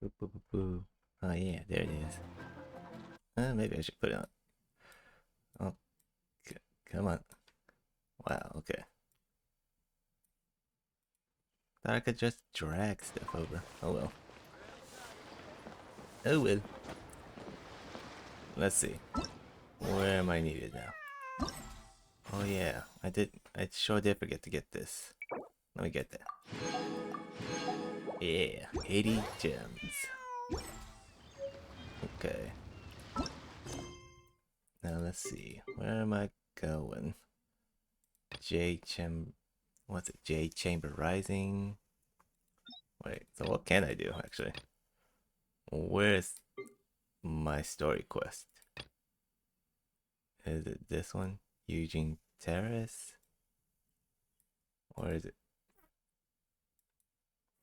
Boop, boop, boop, boop. Oh yeah, there it is. Maybe I should put it on. Oh, come on. Wow, okay. Thought I could just drag stuff over. Oh well. Oh well. Let's see. Where am I needed now? Oh yeah, I did. I sure did forget to get this. Let me get that. Yeah, 80 gems. Okay. Now let's see. Where am I going? J Cham. What's it? J Chamber Rising. Wait. So what can I do actually? Where's my story quest? Is it this one? Eugene Terrace? Or is it?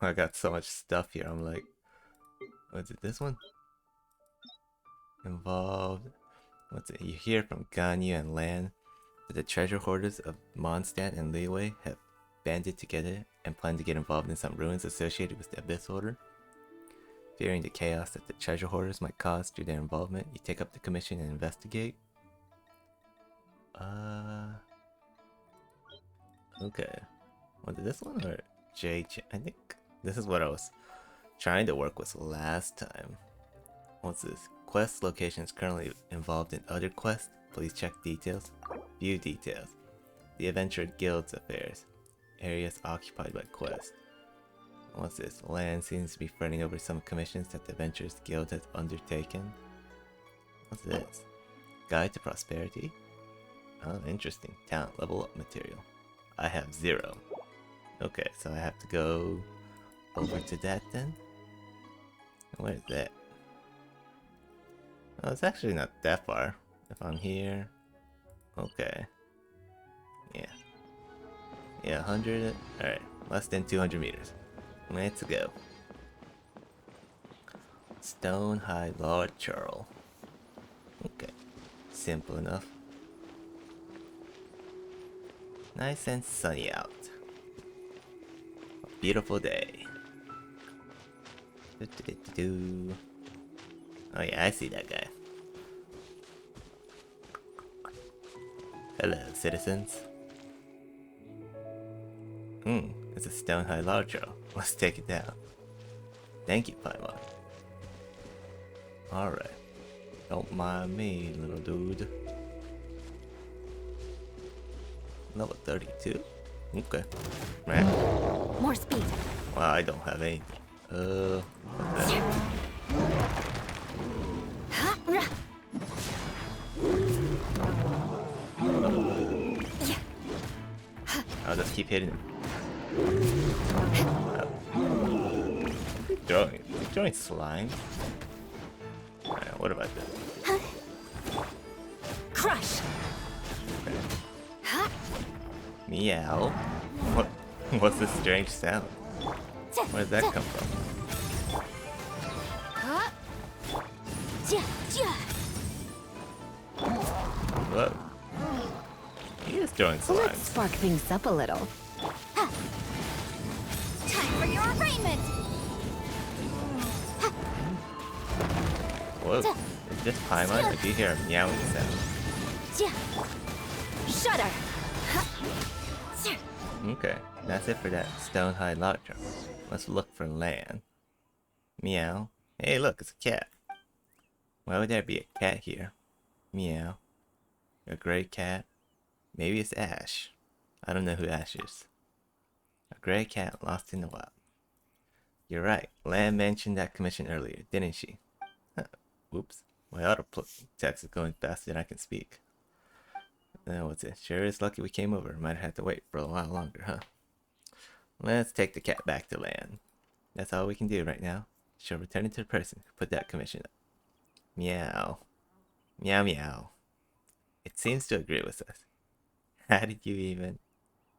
I got so much stuff here. I'm like, was it this one? Involved. What's it? You hear from Ganyu and Lan that the treasure hoarders of Mondstadt and Liyue have banded together and plan to get involved in some ruins associated with the Abyss Order. Fearing the chaos that the treasure hoarders might cause through their involvement, you take up the commission and investigate. Okay. Was it this one or I think this is what I was trying to work with last time. What's this? Quest location is currently involved in other quests. Please check details. View details. The Adventurer Guild's affairs. Areas occupied by quest. What's this? Land seems to be fretting over some commissions that the Adventurers Guild has undertaken. What's this? Guide to Prosperity? Oh, interesting. Talent level up material. I have 0. Okay, so I have to go over to that then? Where is that? Oh, it's actually not that far. If I'm here. Okay. Yeah. Yeah, 100. Alright, less than 200 meters. Let's go. Stone High Lord Churl. Okay. Simple enough. Nice and sunny out. A beautiful day. Oh yeah, I see that guy. Hello, citizens. It's a Stone High Lord Churl. Let's take it down. Thank you, Paimon. Alright. Don't mind me, little dude. Level 32? Okay. Right. More speed. Wow, I don't have anything. What's that? I'll just keep hitting him. He's throwing slime. Alright, what about this? Crush. Meow. What? What's this strange sound? Where did that come from? Whoa. He is throwing Let's slimes. spark things up a little. Time for your arraignment. Whoa. Is this Paimon or do you hear a meowing sound? Shudder. Okay, that's it for that Stone High Lodge. Let's look for land. Meow. Hey, look, it's a cat. Why would there be a cat here? Meow. A gray cat. Maybe it's Ash. I don't know who Ash is. A gray cat lost in the wild. You're right. Lan mentioned that commission earlier, didn't she? Huh. Whoops. My auto text is going faster than I can speak. What's it? Sure is lucky we came over. Might have had to wait for a while longer, huh? Let's take the cat back to land. That's all we can do right now. She'll return it to the person who put that commission up. Meow. Meow meow. It seems to agree with us. How did you even?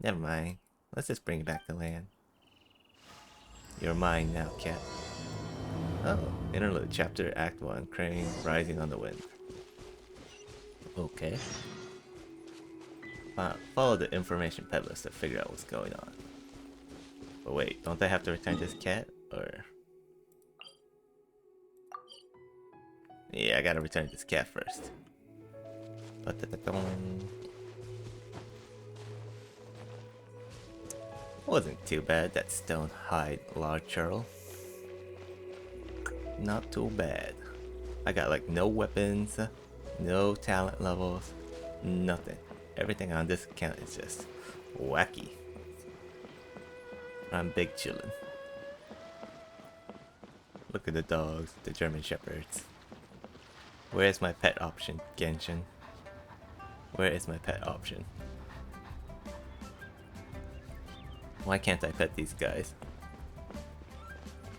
Never mind. Let's just bring it back to land. You're mine now, cat. Oh, interlude chapter act 1, Crane Rising on the Wind. Okay. Follow the information peddlers to figure out what's going on. But wait, don't I have to return this cat? Or... Yeah, I gotta return this cat first. Wasn't too bad, that stone hide large churl. Not too bad. I got like no weapons, no talent levels, nothing. Everything on this account is just wacky. I'm big chillin'. Look at the dogs, the German shepherds. Where is my pet option, Genshin? Where is my pet option? Why can't I pet these guys?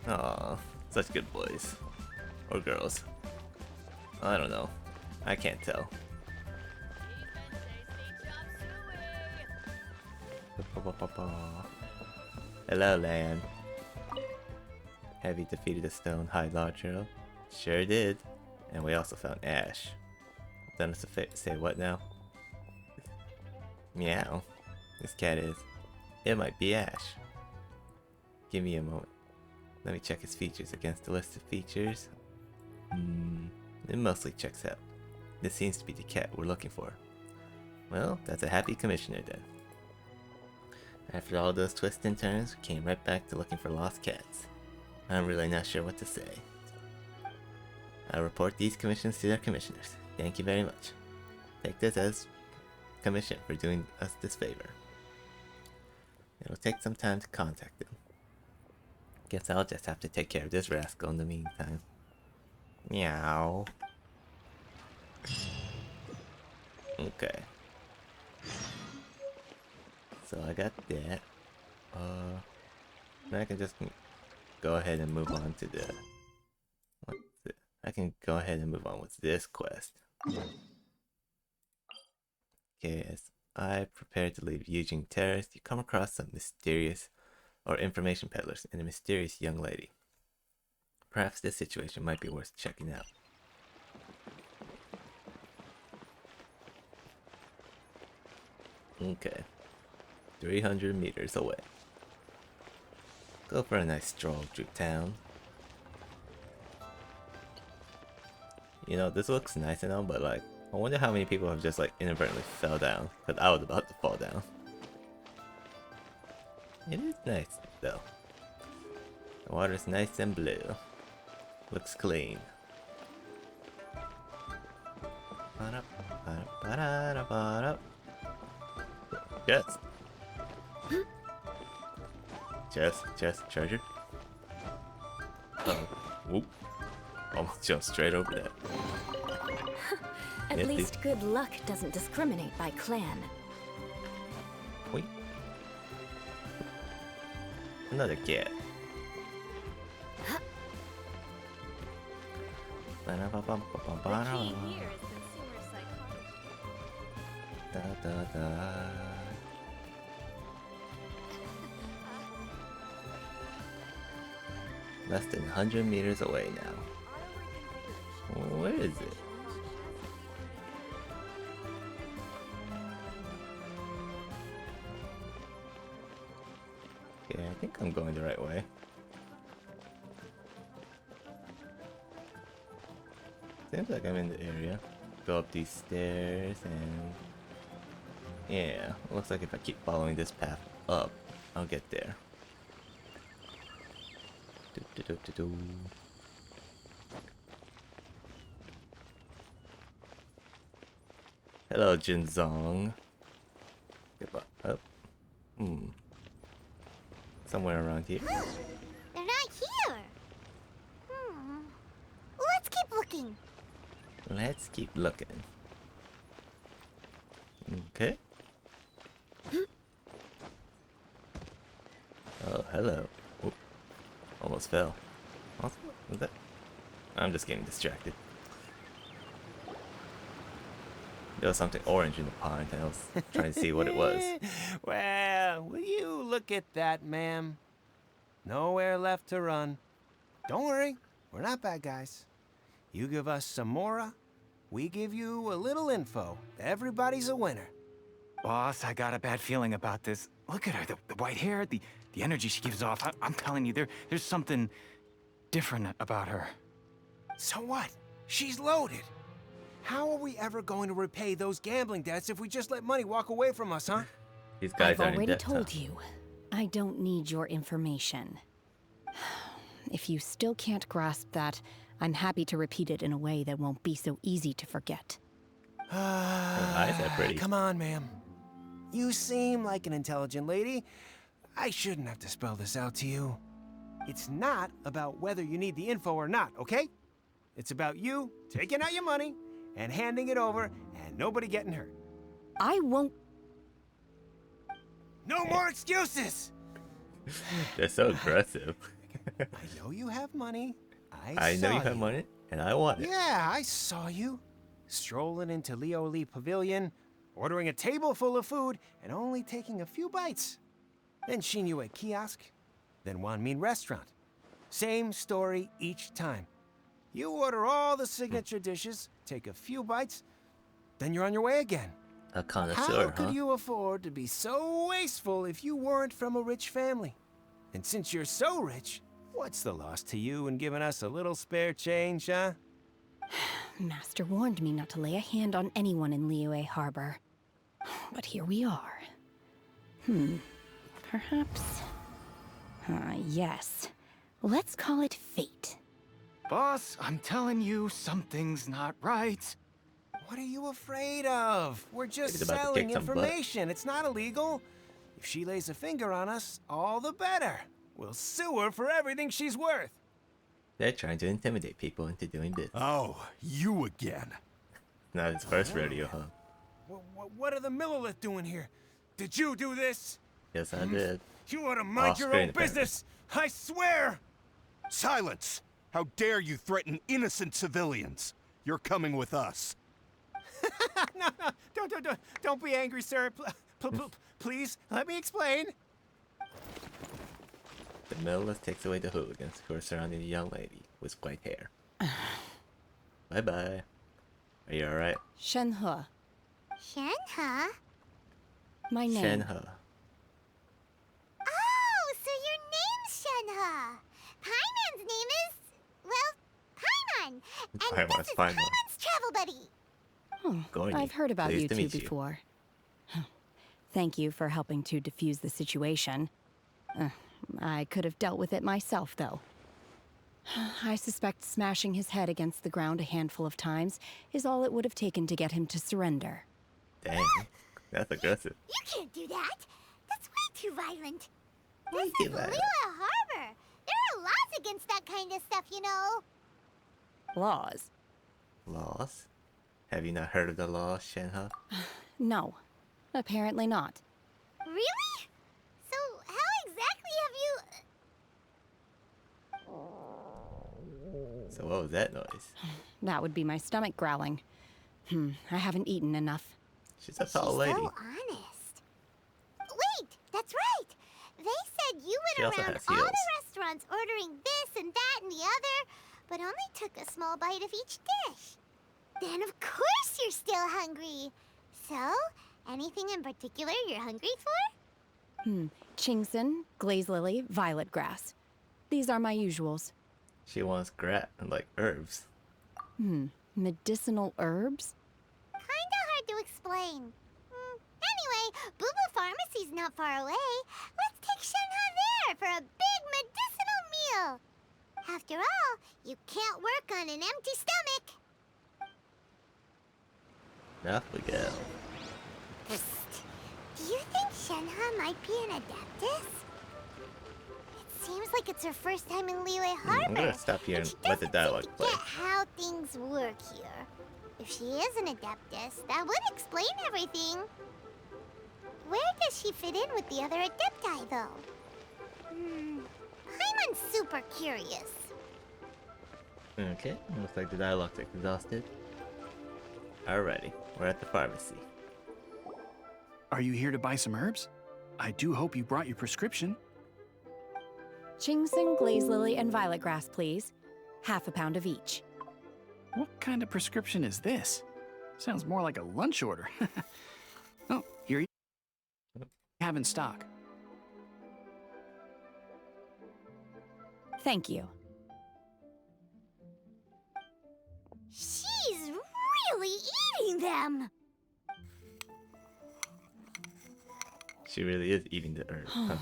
Aw, such good boys. Or girls. I don't know. I can't tell. Hello, land. Have you defeated the stone high larger? Sure did. And we also found Ash. Done us a say what now? Meow. This cat is. It might be Ash. Give me a moment. Let me check his features against the list of features. It mostly checks out. This seems to be the cat we're looking for. Well, that's a happy commissioner then. After all those twists and turns, we came right back to looking for lost cats. I'm really not sure what to say. I'll report these commissions to their commissioners. Thank you very much. Take this as commission for doing us this favor. It'll take some time to contact them. Guess I'll just have to take care of this rascal in the meantime. Meow. Okay. So I got that. Now I can just go ahead and move on to the... What's it? I can go ahead and move on with this quest. Okay, as I prepare to leave Eugene Terrace, you come across some mysterious or information peddlers and a mysterious young lady. Perhaps this situation might be worth checking out. Okay. 300 meters away. Go for a nice stroll through town. You know, this looks nice and all, but like, I wonder how many people have just like inadvertently fell down, because I was about to fall down. It is nice though. The water's nice and blue. Looks clean. Yes. Chest, treasure. Whoop. Almost jumped straight over that. At least good luck doesn't discriminate by clan. Wait. Another cat. The key here is consumer psychology. Less than 100 meters away now. Where is it? Okay, I think I'm going the right way. Seems like I'm in the area. Go up these stairs and... yeah, looks like if I keep following this path up, I'll get there. Hello, Jinzong. Up. Somewhere around here. They're not here. Let's keep looking. Let's keep looking. Okay. Oh, hello. Oop. Almost fell. What was that? I'm just getting distracted. There was something orange in the pond, and I was trying to see what it was. Well, will you look at that, ma'am? Nowhere left to run. Don't worry, we're not bad guys. You give us some mora, we give you a little info. Everybody's a winner. Boss, I got a bad feeling about this. Look at her, the white hair, the energy she gives off. I'm telling you, there's something different about her. So what? She's loaded. How are we ever going to repay those gambling debts if we just let money walk away from us, huh? These guys I've aren't in already debt, told huh? you. I don't need your information. If you still can't grasp that, I'm happy to repeat it in a way that won't be so easy to forget. Her eyes are pretty. Come on, ma'am. You seem like an intelligent lady. I shouldn't have to spell this out to you. It's not about whether you need the info or not, okay? It's about you taking out your money and handing it over and nobody getting hurt. I won't. No more excuses! They're so aggressive. I know you have money. I know you have money, and I want it. Yeah, I saw you. Strolling into Leo Lee Pavilion, ordering a table full of food, and only taking a few bites. Then Shinyu at kiosk, then Wanmin restaurant. Same story each time. You order all the signature dishes, take a few bites, then you're on your way again. A How connoisseur, could huh? you afford to be so wasteful if you weren't from a rich family? And since you're so rich, what's the loss to you in giving us a little spare change, huh? Master warned me not to lay a hand on anyone in Liyue Harbor. But here we are. Perhaps. Yes. Let's call it fate. Boss, I'm telling you, something's not right. What are you afraid of? We're just He's about to selling kick some butt. information. It's not illegal. If she lays a finger on us, all the better. We'll sue her for everything she's worth. They're trying to intimidate people into doing this. Oh, you again. Not his first rodeo, huh? What are the Millilith doing here? Did you do this? Yes, I did. You ought to mind your own Offspring, apparently. business. I swear. Silence! How dare you threaten innocent civilians? You're coming with us. No, don't be angry, sir. Please, let me explain. The Millilith takes away the hooligans who are surrounding the young lady with white hair. Bye-bye. Are you alright? Shenhe. Shenhe? My name. Shenhe. Oh, so your name's Shenhe. Paimon's name is, well, Paimon. And Paimon's this is Paimon. Paimon's travel buddy. Oh, Goiny, I've heard about pleased you to two meet you. before. Thank you for helping to defuse the situation. I could have dealt with it myself, though. I suspect smashing his head against the ground a handful of times is all it would have taken to get him to surrender. Dang. That's aggressive. You can't do that. That's way too violent. Way This too is violent. Liyue Harbor. There are laws against that kind of stuff, you know. Laws? Laws? Have you not heard of the law, Shenhe? No. Apparently not. Really? So how exactly have you... So what was that noise? That would be my stomach growling. I haven't eaten enough. She's a She's tall lady. so honest. Wait, that's right. They said you She went also around has all heels. the restaurants ordering this and that and the other, but only took a small bite of each dish. Then of course you're still hungry. So, anything in particular you're hungry for? Chingson, glaze lily, violet grass. These are my usuals. She wants like herbs. Medicinal herbs? Kinda hard to explain. Anyway, Booba Pharmacy's not far away. Let's take Shenhe there for a big medicinal meal. After all, you can't work on an empty stomach. Off we go. Psst. Do you think Shenhe might be an Adeptus? It seems like it's her first time in Liyue Harbor. I'm gonna stop here and she let the doesn't dialogue seem to play. get how things work here. If she is an Adeptus, that would explain everything. Where does she fit in with the other Adepti, though? Paimon's super curious. Okay, looks like the dialogue's exhausted. Alrighty, we're at the pharmacy. Are you here to buy some herbs? I do hope you brought your prescription. Chingson, glaze lily, and violet grass, please. Half a pound of each. What kind of prescription is this? Sounds more like a lunch order. Oh, here you have in stock. Thank you. them. She really is eating the herb. Huh?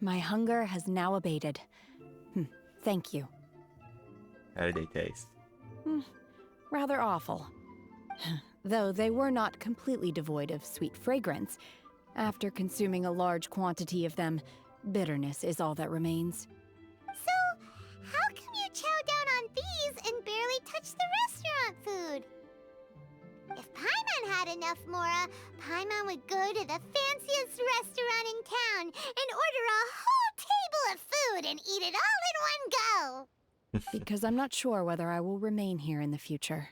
My hunger has now abated. Thank you. How do they taste? Rather awful. Though they were not completely devoid of sweet fragrance. After consuming a large quantity of them, bitterness is all that remains. So, how come you chow down on these and barely touch the restaurant food? If Paimon had enough Mora, Paimon would go to the fanciest restaurant in town and order a whole table of food and eat it all in one go. Because I'm not sure whether I will remain here in the future.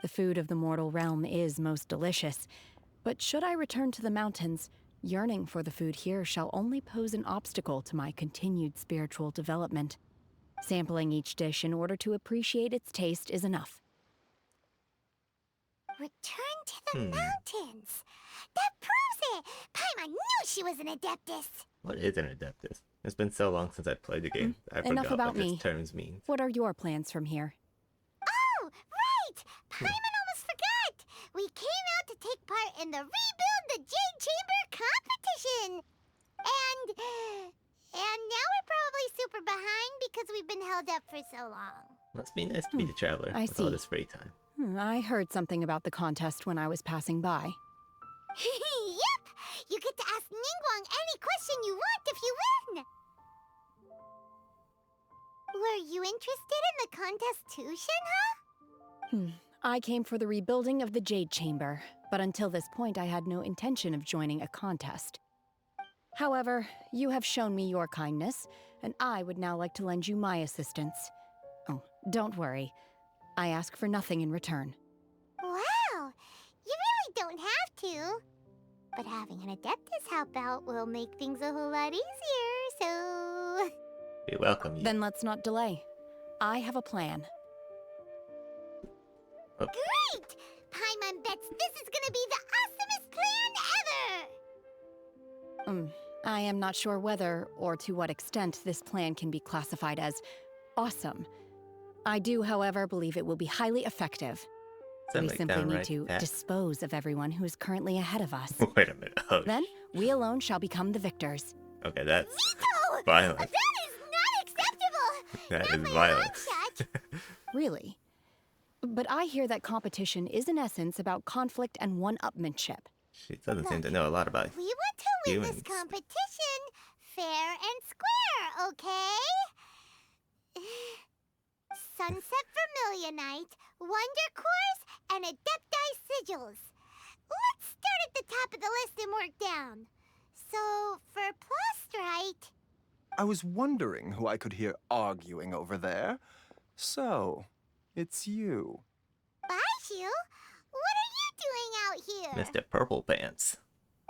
The food of the mortal realm is most delicious, but should I return to the mountains, yearning for the food here shall only pose an obstacle to my continued spiritual development. Sampling each dish in order to appreciate its taste is enough. Return to the mountains. That proves it. Paimon knew she was an Adeptus. What is an Adeptus? It's been so long since I played the game. I Enough forgot about what me. this terms means. What are your plans from here? Oh, right! Paimon almost forgot! We came out to take part in the Rebuild the Jade Chamber competition! And now we're probably super behind because we've been held up for so long. Must be nice to be the traveler I with all see. this free time. I heard something about the contest when I was passing by. Yep! You get to ask Ningguang any question you want if you win! Were you interested in the contest too, Shenhe? I came for the rebuilding of the Jade Chamber, but until this point I had no intention of joining a contest. However, you have shown me your kindness, and I would now like to lend you my assistance. Oh, don't worry. I ask for nothing in return. Wow! You really don't have to. But having an Adeptus help out will make things a whole lot easier, so... We welcome you. Then let's not delay. I have a plan. Great! Paimon bets this is gonna be the awesomest plan ever! I am not sure whether or to what extent this plan can be classified as awesome. I do, however, believe it will be highly effective. Sound We like simply need downright to cat. dispose of everyone who is currently ahead of us. Wait a minute. Oh, Then, we alone shall become the victors. okay, that's Miko! violent. That is not acceptable! That Not is my violence. long shot. Really? But I hear that competition is in essence about conflict and one-upmanship. She doesn't seem to know a lot about We want to win humans. this competition fair and square, okay? Sunset Vermilionite, Wonder Cores, and Adepti Sigils. Let's start at the top of the list and work down. So, for Plostrite... I was wondering who I could hear arguing over there. So, it's you. Baishu, what are you doing out here? Mr. Purple Pants.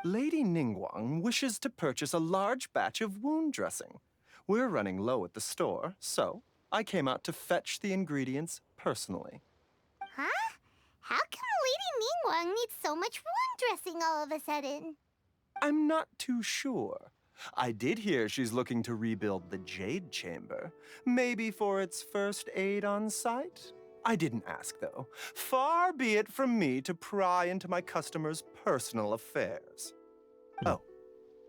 Lady Ningguang wishes to purchase a large batch of wound dressing. We're running low at the store, so I came out to fetch the ingredients personally. Huh? How come Lady Ningguang needs so much wound dressing all of a sudden? I'm not too sure. I did hear she's looking to rebuild the Jade Chamber, maybe for its first aid on site. I didn't ask, though. Far be it from me to pry into my customers' personal affairs. Oh,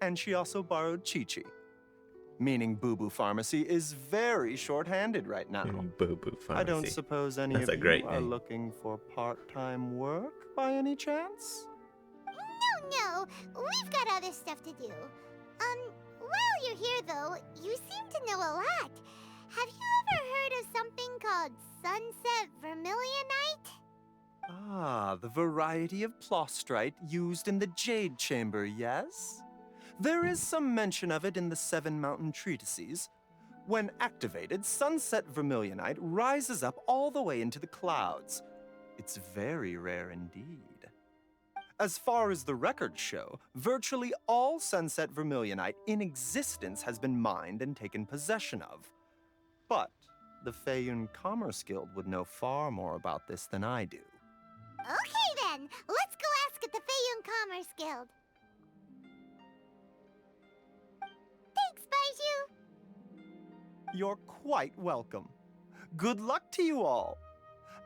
and she also borrowed Chi-Chi, meaning Boo Boo Pharmacy is very short-handed right now. Boo Boo Pharmacy. I don't suppose any That's of a you great are name. looking for part-time work by any chance? No, we've got other stuff to do. While you're here, though, you seem to know a lot. Have you ever heard of something called Sunset Vermilionite? Ah, the variety of plostrite used in the Jade Chamber, yes? There is some mention of it in the Seven Mountain Treatises. When activated, Sunset Vermilionite rises up all the way into the clouds. It's very rare indeed. As far as the records show, virtually all Sunset Vermilionite in existence has been mined and taken possession of. But the Feiyun Commerce Guild would know far more about this than I do. Okay, then. Let's go ask at the Feiyun Commerce Guild. Thanks, Baiju. You're quite welcome. Good luck to you all.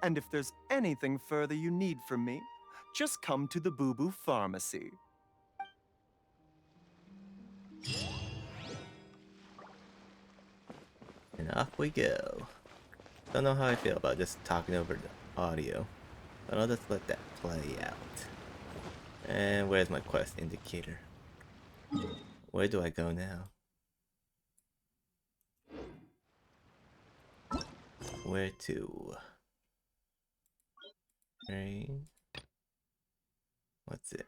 And if there's anything further you need from me, just come to the Boo Boo Pharmacy. And off we go. Don't know how I feel about just talking over the audio, but I'll just let that play out. And where's my quest indicator? Where do I go now? Where to? Train? What's it?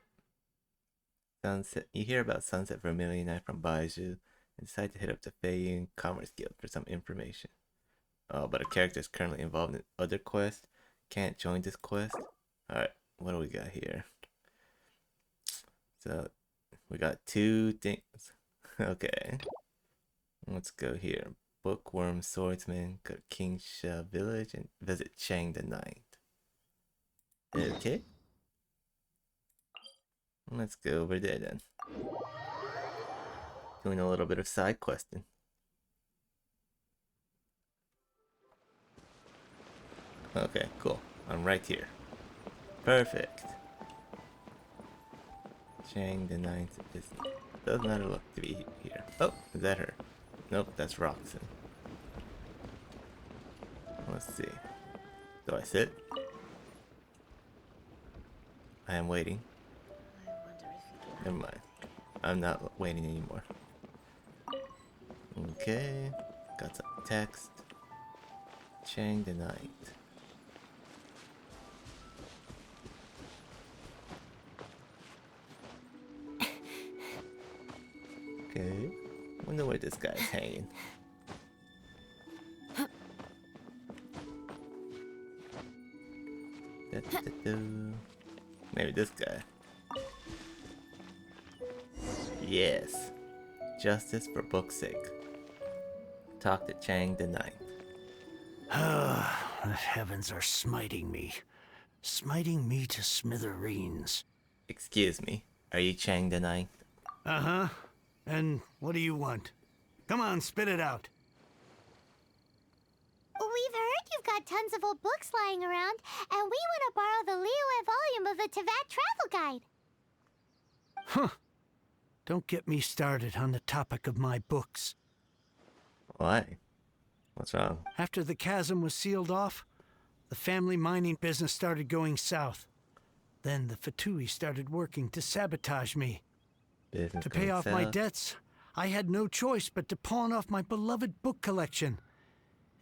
Sunset. You hear about Sunset Vermilion Night from Baiju and decide to hit up the Feiyun Commerce Guild for some information. Oh, but a character is currently involved in other quests. Can't join this quest. Alright, what do we got here? So, we got 2 things. Okay. Let's go here. Bookworm Swordsman, go to Kingsha Village and visit Chang the Ninth. Okay. Let's go over there then. Doing a little bit of side questing. Okay, cool. I'm right here. Perfect. Chang the Ninth does not look to be here. Oh, is that her? Nope, that's Roxanne. Let's see. Do I sit? I am waiting. Never mind. I'm not waiting anymore. Okay. Got some text. Chang the Ninth. Okay. Wonder where this guy's hanging. Maybe this guy. Yes. Justice for book's sake. Talk to Chang the Ninth. The heavens are smiting me. Smiting me to smithereens. Excuse me. Are you Chang the Ninth? Uh-huh. And what do you want? Come on, spit it out. We've heard you've got tons of old books lying around, and we want to borrow the Liyue volume of the Teyvat Travel Guide. Huh. Don't get me started on the topic of my books. Why? What's wrong? After the chasm was sealed off, the family mining business started going south. Then the Fatui started working to sabotage me. Business To pay going off my south? debts, I had no choice but to pawn off my beloved book collection.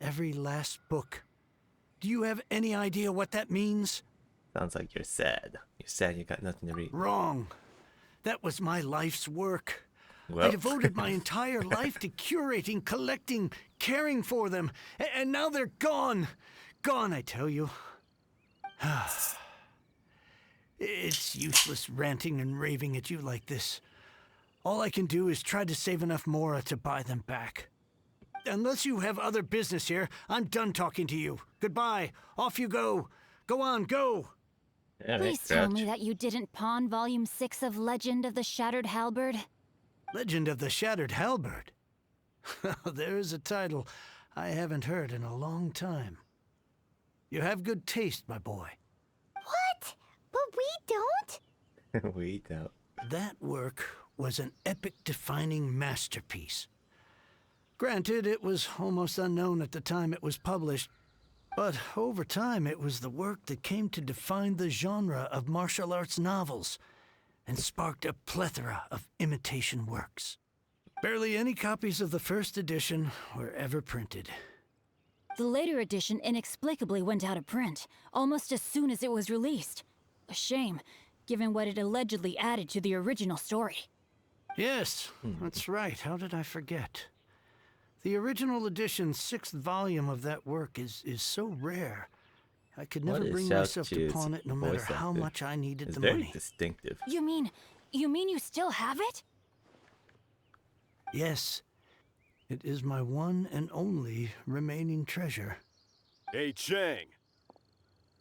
Every last book. Do you have any idea what that means? Sounds like you're sad. You're sad you got nothing to read. Wrong. That was my life's work. Well. I devoted my entire life to curating, collecting, caring for them. And now they're gone. Gone, I tell you. It's useless ranting and raving at you like this. All I can do is try to save enough Mora to buy them back. Unless you have other business here, I'm done talking to you. Goodbye. Off you go. Go on, go. Yeah, Please right, tell Crouch. me that you didn't pawn Volume 6 of Legend of the Shattered Halberd. Legend of the Shattered Halberd. There's a title I haven't heard in a long time. You have good taste, my boy. What? But we don't? We don't. That work was an epic-defining masterpiece. Granted, it was almost unknown at the time it was published, but over time it was the work that came to define the genre of martial arts novels and sparked a plethora of imitation works. Barely any copies of the first edition were ever printed. The later edition inexplicably went out of print, almost as soon as it was released. A shame, given what it allegedly added to the original story. Yes, that's right. How did I forget? The original edition's 6th volume of that work is so rare. I could never What is bring Xiao myself to Chu's pawn it no matter voice how actor? much I needed It's the very money. distinctive. You mean you still have it? Yes, it is my one and only remaining treasure. Hey, Chang,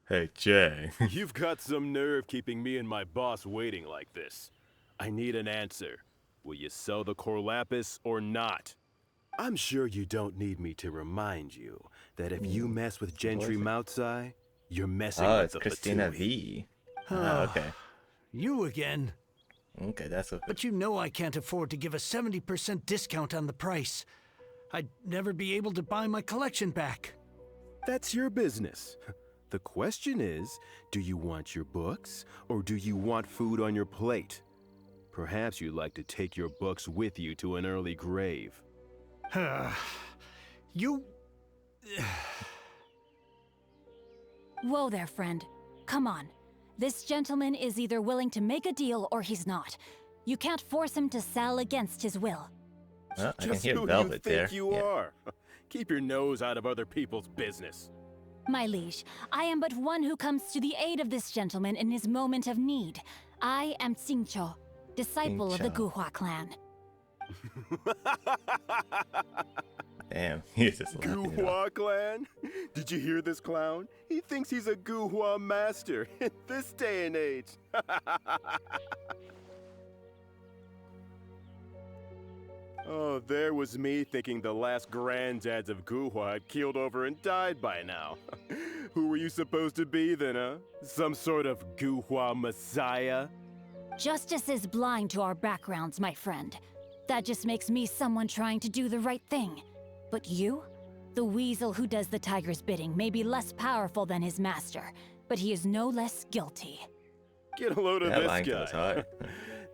Hey, Chang. you've got some nerve keeping me and my boss waiting like this. I need an answer. Will you sell the Corlapis or not? I'm sure you don't need me to remind you that if you mess with Gentry voice. Moutsai, You're messing Oh, with it's the Christina Fatui. V. Oh, okay. You again. Okay, that's what. But you know I can't afford to give a 70% discount on the price. I'd never be able to buy my collection back. That's your business. The question is, do you want your books, or do you want food on your plate? Perhaps you'd like to take your books with you to an early grave. You... Whoa there, friend. Come on. This gentleman is either willing to make a deal or he's not. You can't force him to sell against his will. Oh, I can Just hear who Velvet do you there. think you are? Keep your nose out of other people's business. My liege, I am but one who comes to the aid of this gentleman in his moment of need. I am Xingqiu, disciple of the Xingqiu. Guhua clan. Damn, he's just laughing it off. Guhua clan? Did you hear this clown? He thinks he's a Guhua master in this day and age. Oh, there was me thinking the last granddads of Guhua had keeled over and died by now. Who were you supposed to be then, huh? Some sort of Guhua messiah? Justice is blind to our backgrounds, my friend. That just makes me someone trying to do the right thing. But you? The weasel who does the tiger's bidding may be less powerful than his master, but he is no less guilty. Get a load of That this line guy. goes hard.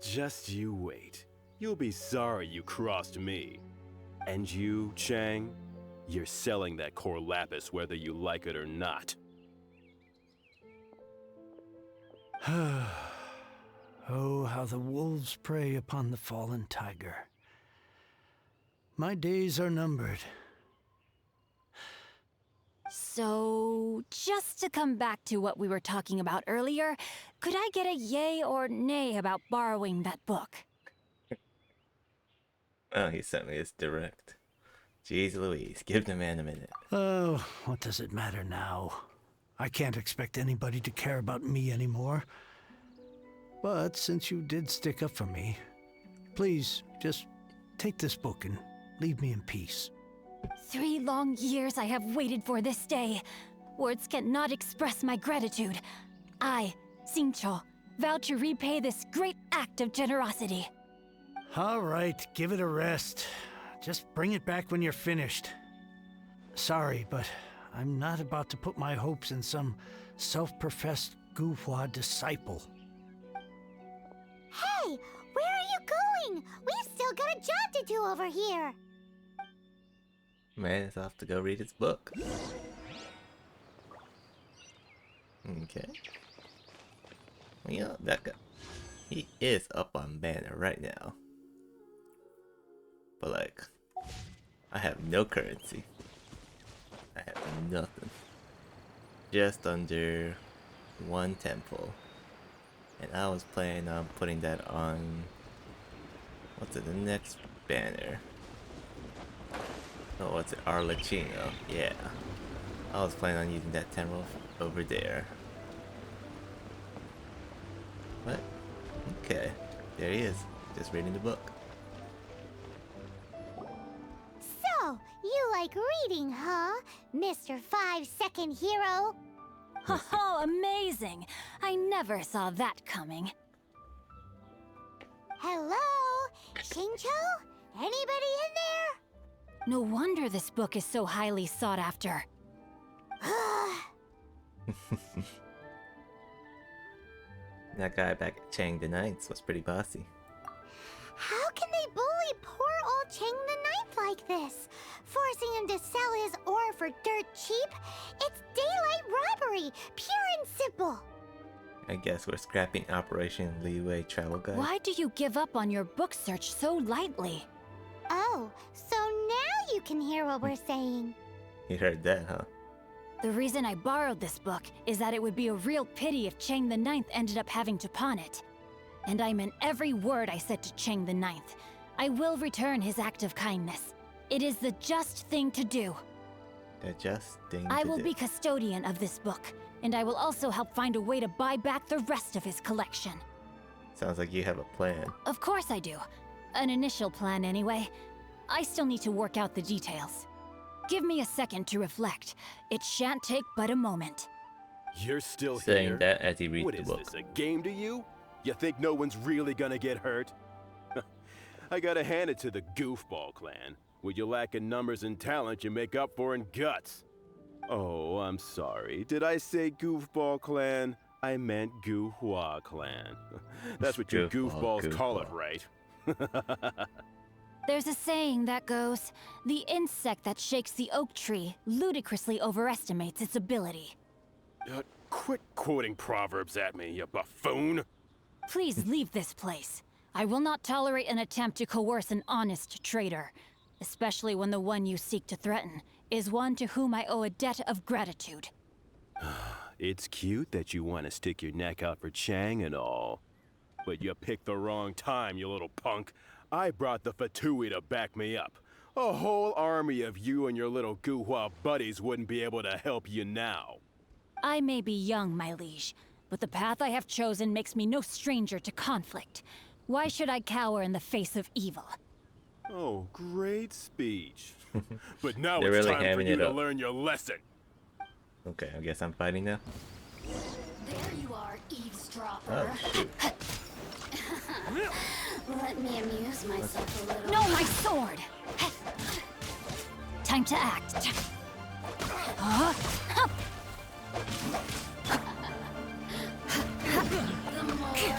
Just you wait. You'll be sorry you crossed me. And you, Chang, you're selling that core lapis whether you like it or not. Oh, how the wolves prey upon the fallen tiger. My days are numbered. So, just to come back to what we were talking about earlier, could I get a yay or nay about borrowing that book? Oh, he sent me his direct. Jeez Louise, give the man a minute. Oh, what does it matter now? I can't expect anybody to care about me anymore. But since you did stick up for me, please just take this book and leave me in peace. 3 long years I have waited for this day. Words cannot express my gratitude. I, Xingqiu, vow to repay this great act of generosity. All right, give it a rest. Just bring it back when you're finished. Sorry, but I'm not about to put my hopes in some self-professed Guhua disciple. Hey, where are you going? We've still got a job to do over here. Man is off to go read his book. Okay. Well, you know, that guy, he is up on banner right now. But like, I have no currency. I have nothing. Just under 1 temple. And I was planning on putting that on, what's it, the next banner? Oh, what's it, Arlecchino? Yeah. I was planning on using that temple over there. What? Okay. There he is. Just reading the book. So, you like reading, huh, Mr. 5-second hero? Oh, amazing! I never saw that coming. Hello? Xingqiu? Anybody in there? No wonder this book is so highly sought after. That guy back at Chang the Ninth was pretty bossy. How can they bully poor old Chang the Ninth like this? Forcing him to sell his ore for dirt cheap? It's daylight robbery, pure and simple. I guess we're scrapping Operation Leeway Travel Guide. Why do you give up on your book search so lightly? Oh, so now you can hear what we're saying. You heard that, huh? The reason I borrowed this book is that it would be a real pity if Chang the Ninth ended up having to pawn it. And I meant every word I said to Chang the Ninth. I will return his act of kindness. It is the just thing to do. The just thing I to will do. be custodian of this book, and I will also help find a way to buy back the rest of his collection. Sounds like you have a plan. Of course I do. An initial plan, anyway. I still need to work out the details. Give me a second to reflect. It shan't take but a moment. You're still Saying here? that as he reads What the is book. this, a game to you? You think no one's really gonna get hurt? I gotta hand it to the Goofball clan. What you lack in numbers and talent, you make up for in guts. Oh, I'm sorry. Did I say Goofball clan? I meant Guhua clan. That's what you goofballs call it, right? There's a saying that goes, the insect that shakes the oak tree ludicrously overestimates its ability. Quit quoting proverbs at me, you buffoon! Please leave this place. I will not tolerate an attempt to coerce an honest trader, especially when the one you seek to threaten is one to whom I owe a debt of gratitude. It's cute that you want to stick your neck out for Chang and all. But you picked the wrong time, you little punk. I brought the Fatui to back me up. A whole army of you and your little Guhua buddies wouldn't be able to help you now. I may be young, my liege, but the path I have chosen makes me no stranger to conflict. Why should I cower in the face of evil? Oh, great speech. But now They're it's really time for hamming you it to up. learn your lesson. Okay, I guess I'm fighting now. There you are, eavesdropper. Oh, shoot. Let me amuse myself a little. No, my sword! Time to act.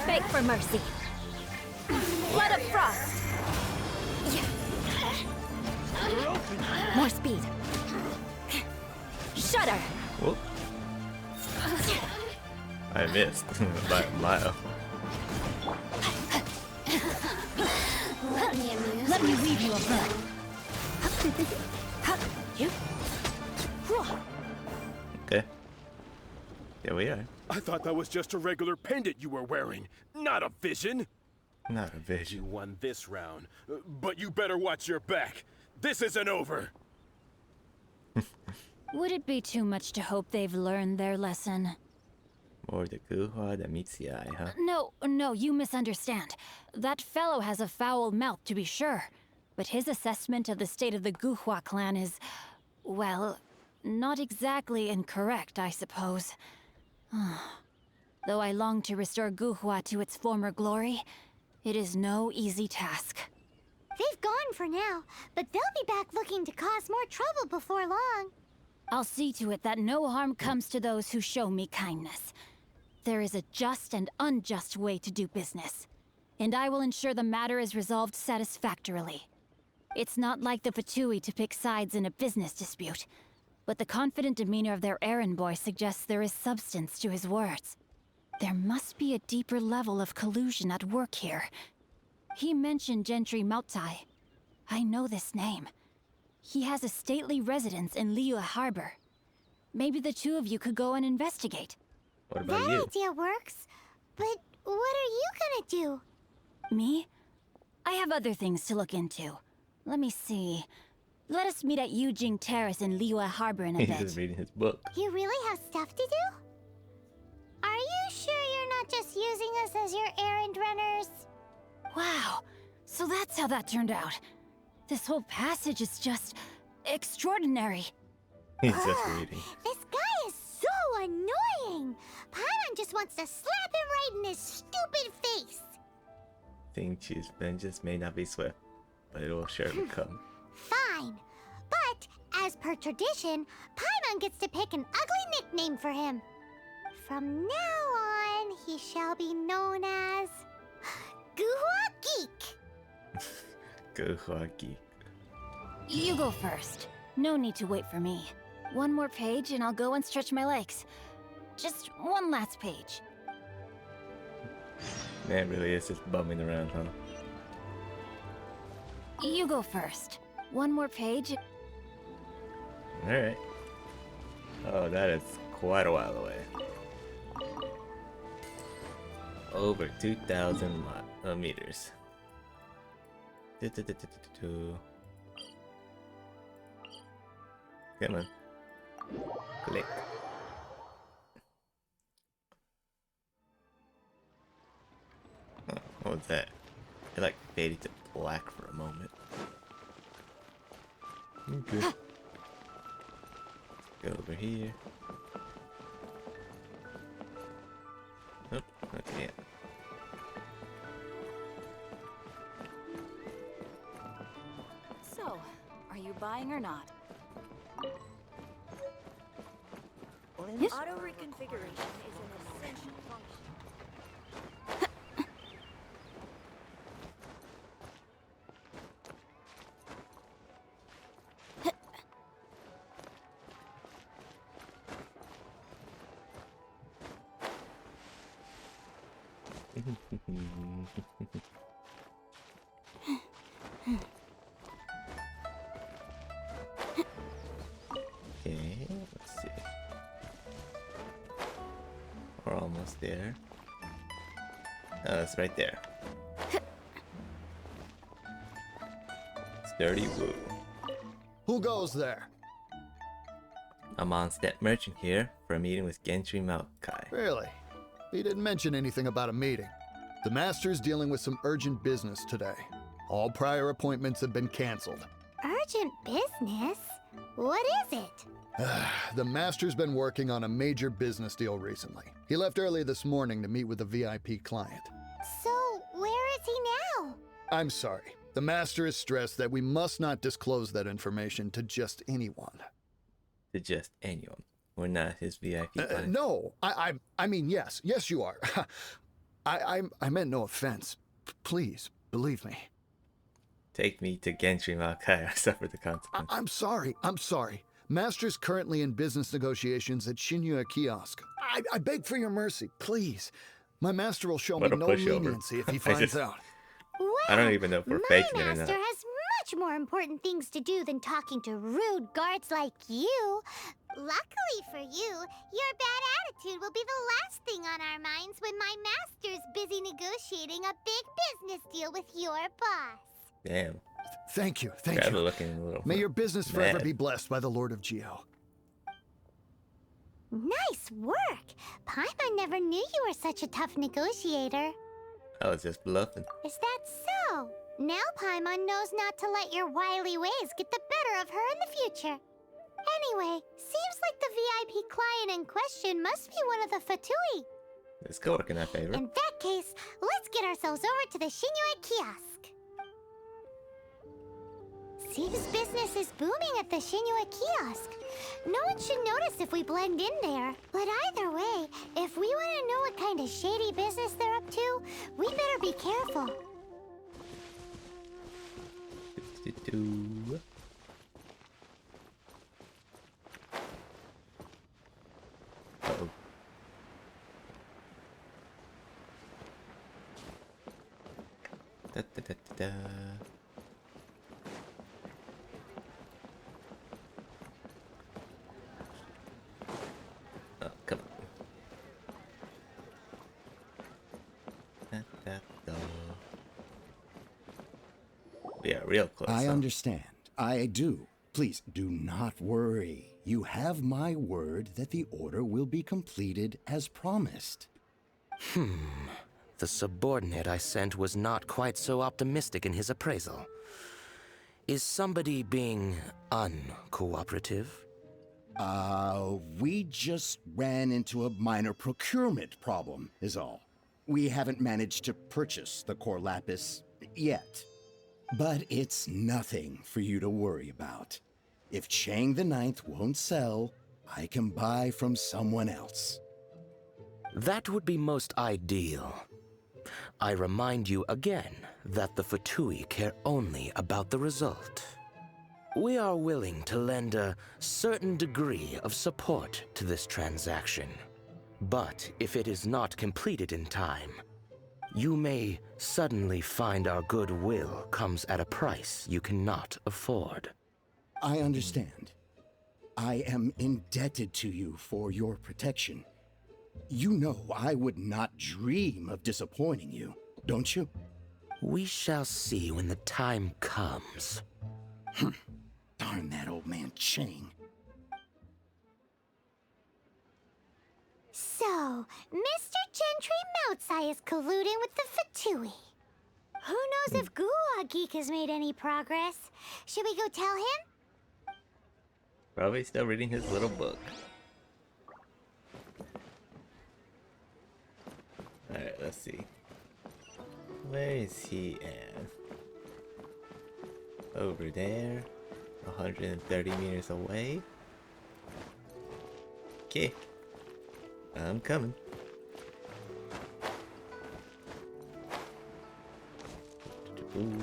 Beg for mercy. Blood of frost. More speed. Shudder. Whoop. I missed by a mile. Let me weave you a bird. Okay. There we are. I thought that was just a regular pendant you were wearing, not a vision. Not a You vision. won this round, but you better watch your back. This isn't over. Would it be too much to hope they've learned their lesson? More the Guhua that meets the eye, huh? No, you misunderstand. That fellow has a foul mouth, to be sure. But his assessment of the state of the Guhua clan is, well, not exactly incorrect, I suppose. Though I long to restore Guhua to its former glory, it is no easy task. They've gone for now, but they'll be back looking to cause more trouble before long. I'll see to it that no harm comes to those who show me kindness. There is a just and unjust way to do business, and I will ensure the matter is resolved satisfactorily. It's not like the Fatui to pick sides in a business dispute, but the confident demeanor of their errand boy suggests there is substance to his words. There must be a deeper level of collusion at work here. He mentioned Gentry Mautai. I know this name. He has a stately residence in Liyue Harbor. Maybe the two of you could go and investigate. What about That you? idea works, but what are you gonna do? Me? I have other things to look into. Let me see. Let us meet at Yujing Terrace in Liyue Harbor in a He's bit. just reading his book. You really have stuff to do? Are you sure you're not just using us as your errand runners? Wow, so that's how that turned out. This whole passage is just extraordinary. He's just reading. This guy is so annoying! Paimon just wants to slap him right in his stupid face! Think choose vengeance may not be swift, but it will surely come. Fine. But, as per tradition, Paimon gets to pick an ugly nickname for him. From now on, he shall be known as... Guhua Geek! Guhua geek. You go first. No need to wait for me. One more page and I'll go and stretch my legs. Just one last page. Man really is just bumming around, huh? You go first. One more page. Alright. Oh, that is quite a while away. Over 2,000 meters. Come on. Click. Oh, what was that? It like faded to black for a moment. Okay. Go over here. So, are you buying or not? Yes. Auto reconfiguration is an essential function. Okay, let's see. We're almost there. Oh, it's right there. Sturdy Woo. Who goes there? I'm on step merchant here for a meeting with Genshin Impact. Really? He didn't mention anything about a meeting. The Master's dealing with some urgent business today. All prior appointments have been canceled. Urgent business? What is it? The Master's been working on a major business deal recently. He left early this morning to meet with a VIP client. So, where is he now? I'm sorry. The Master is stressed that we must not disclose that information to just anyone. To just anyone. We're not his VIP client. No, I mean, yes. Yes, you are. I meant no offense. Please, believe me. Take me to Genshin Impact. I suffer the consequences. I'm sorry. Master's currently in business negotiations at Shinya Kiosk. I beg for your mercy, please. My master will show me no leniency if he finds out. Well, I don't even know if we're my faking it or master not. has much more important things to do than talking to rude guards like you. Luckily for you, your bad attitude will be the last thing on our minds when my master's busy negotiating a big business deal with your boss. Damn. Thank you. Looking a little May your business forever mad. be blessed by the Lord of Geo. Nice work! Paimon never knew you were such a tough negotiator. I was just bluffing. Is that so? Now Paimon knows not to let your wily ways get the better of her in the future. Anyway, seems like the VIP client in question must be one of the Fatui. Let's go work in our favor. In that case, let's get ourselves over to the Shinue Kiosk. Seems business is booming at the Shinue Kiosk. No one should notice if we blend in there. But either way, if we want to know what kind of shady business they're up to, we better be careful. Uh-oh. Da, da, da, da, da. Oh, come on. Da, da, da. We are real close. I huh? understand. I do. Please do not worry. You have my word that the order will be completed as promised. The subordinate I sent was not quite so optimistic in his appraisal. Is somebody being uncooperative? We just ran into a minor procurement problem, is all. We haven't managed to purchase the core lapis yet. But it's nothing for you to worry about. If Chang the Ninth won't sell, I can buy from someone else. That would be most ideal. I remind you again that the Fatui care only about the result. We are willing to lend a certain degree of support to this transaction. But if it is not completed in time, you may suddenly find our goodwill comes at a price you cannot afford. I understand. I am indebted to you for your protection. You know I would not dream of disappointing you, don't you? We shall see when the time comes. Darn that old man Chang. So, Mr. Gentry Moutsai is colluding with the Fatui. Who knows if Guwa Geek has made any progress? Should we go tell him? Probably still reading his little book. Alright, let's see. Where is he at? Over there. 130 meters away. Okay. I'm coming. Ooh.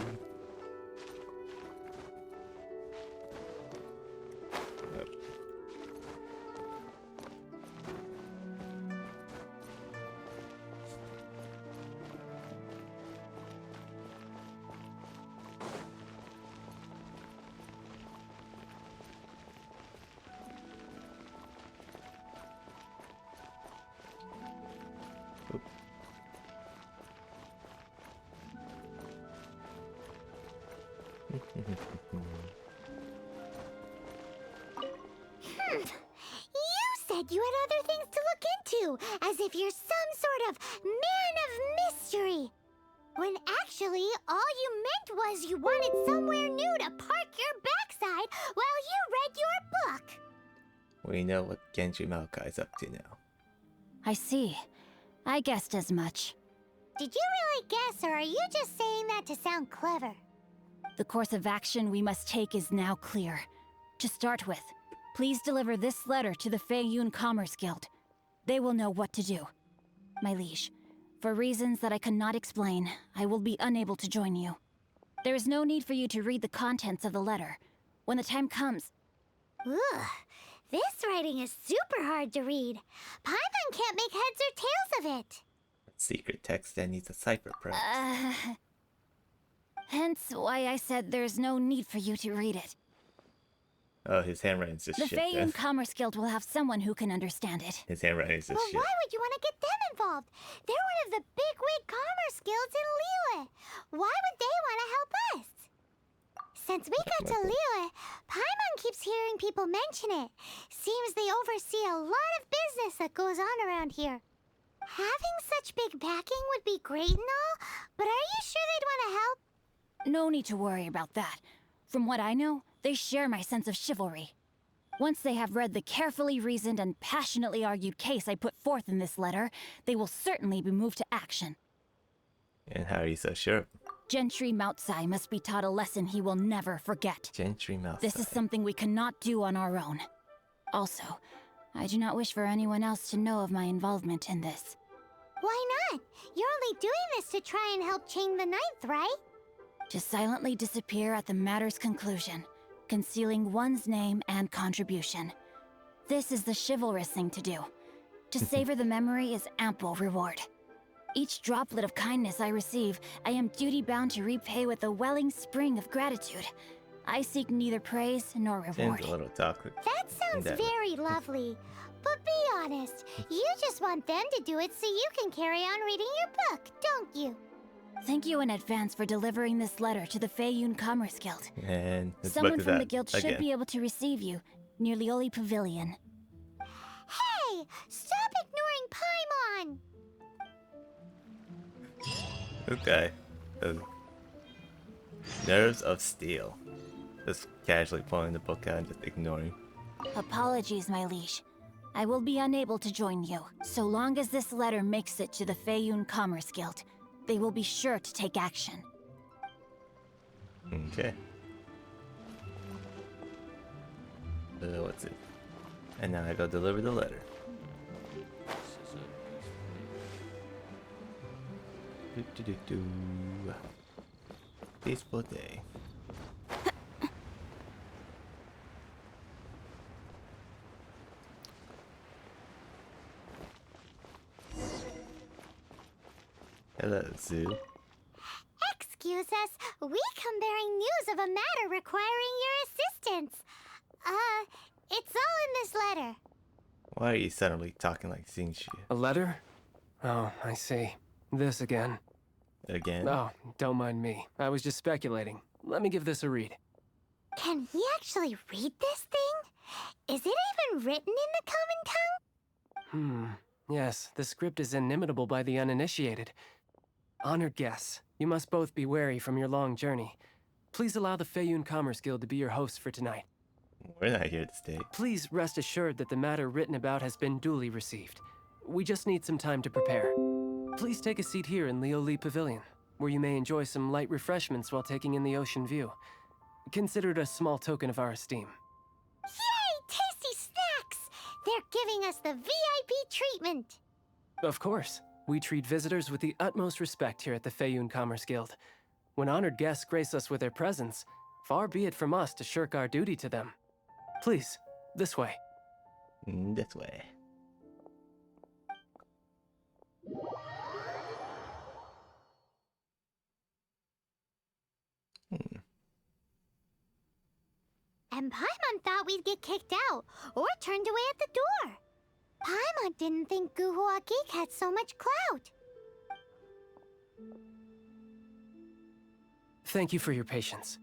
You said you had other things to look into, as if you're some sort of man of mystery. When actually, all you meant was you wanted somewhere new to park your backside while you read your book. We know what Genji Maokai's up to now. I see. I guessed as much. Did you really guess, or are you just saying that to sound clever? The course of action we must take is now clear. To start with, please deliver this letter to the Feiyun Commerce Guild. They will know what to do. My liege, for reasons that I cannot explain, I will be unable to join you. There is no need for you to read the contents of the letter. When the time comes... Ugh, this writing is super hard to read. Paimon can't make heads or tails of it. Secret text that needs a cipher, perhaps. Hence why I said there's no need for you to read it. Oh, his handwriting's just The shit. Feiyun Commerce Guild will have someone who can understand it. His handwriting's just Well, shit. why would you want to get them involved? They're one of the bigwig commerce guilds in Liyue. Why would they want to help us? Since we got to Liyue, Paimon keeps hearing people mention it. Seems they oversee a lot of business that goes on around here. Having such big backing would be great and all, but are you sure they'd want to help? No need to worry about that. From what I know, they share my sense of chivalry. Once they have read the carefully reasoned and passionately argued case I put forth in this letter, they will certainly be moved to action. And how are you so sure? Gentry Moutsai must be taught a lesson he will never forget. Gentry Moutsai. This is something we cannot do on our own. Also, I do not wish for anyone else to know of my involvement in this. Why not? You're only doing this to try and help chain the ninth, right? To silently disappear at the matter's conclusion, concealing one's name and contribution. This is the chivalrous thing to do. To savor the memory is ample reward. Each droplet of kindness I receive, I am duty-bound to repay with a welling spring of gratitude. I seek neither praise nor reward. Seems a little toxic. That sounds very lovely. But be honest, you just want them to do it so you can carry on reading your book, don't you? Thank you in advance for delivering this letter to the Feiyun Commerce Guild. And his Someone book is from out the guild should again. be able to receive you near Lioli Pavilion. Hey! Stop ignoring Paimon! Okay. Nerves of steel. Just casually pulling the book out and just ignoring. Apologies, my liege. I will be unable to join you. So long as this letter makes it to the Feiyun Commerce Guild, they will be sure to take action. Okay. What's it? And now I go deliver the letter. Do. Peaceful day. Hello, Zoo. Excuse us, we come bearing news of a matter requiring your assistance. It's all in this letter. Why are you suddenly talking like Xingxi? A letter? Oh, I see. This again. Again? Oh, don't mind me. I was just speculating. Let me give this a read. Can we actually read this thing? Is it even written in the common tongue? Yes, the script is inimitable by the uninitiated. Honored guests, you must both be wary from your long journey. Please allow the Feiyun Commerce Guild to be your hosts for tonight. We're not here to stay. Please rest assured that the matter written about has been duly received. We just need some time to prepare. Please take a seat here in Lioli Pavilion, where you may enjoy some light refreshments while taking in the ocean view. Consider it a small token of our esteem. Yay! Tasty snacks! They're giving us the VIP treatment. Of course. We treat visitors with the utmost respect here at the Feiyun Commerce Guild. When honored guests grace us with their presence, far be it from us to shirk our duty to them. Please, this way. This way. And Paimon thought we'd get kicked out or turned away at the door. Paimon didn't think Guhua Geek had so much clout. Thank you for your patience.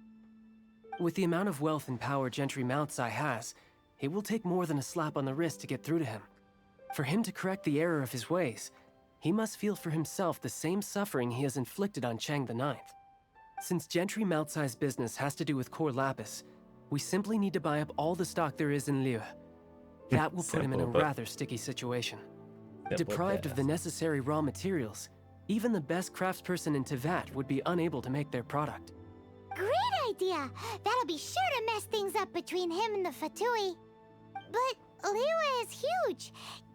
With the amount of wealth and power Gentry Mount Sai has, it will take more than a slap on the wrist to get through to him. For him to correct the error of his ways, he must feel for himself the same suffering he has inflicted on Chang the Ninth. Since Gentry Mount Sai's business has to do with core lapis, we simply need to buy up all the stock there is in Liu. That will put him in a rather sticky situation. Deprived of the necessary raw materials, even the best craftsperson in Tevat would be unable to make their product. Great idea! That'll be sure to mess things up between him and the Fatui. But Liyue is huge.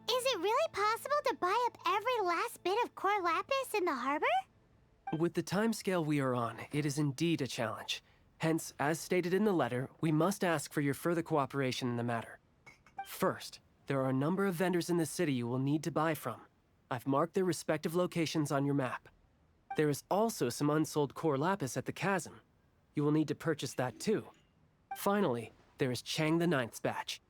Is it really possible to buy up every last bit of core lapis in the harbor? With the timescale we are on, it is indeed a challenge. Hence, as stated in the letter, we must ask for your further cooperation in the matter. First, there are a number of vendors in the city you will need to buy from. I've marked their respective locations on your map. There is also some unsold core lapis at the chasm. You will need to purchase that too. Finally, there is Chang the Ninth's batch.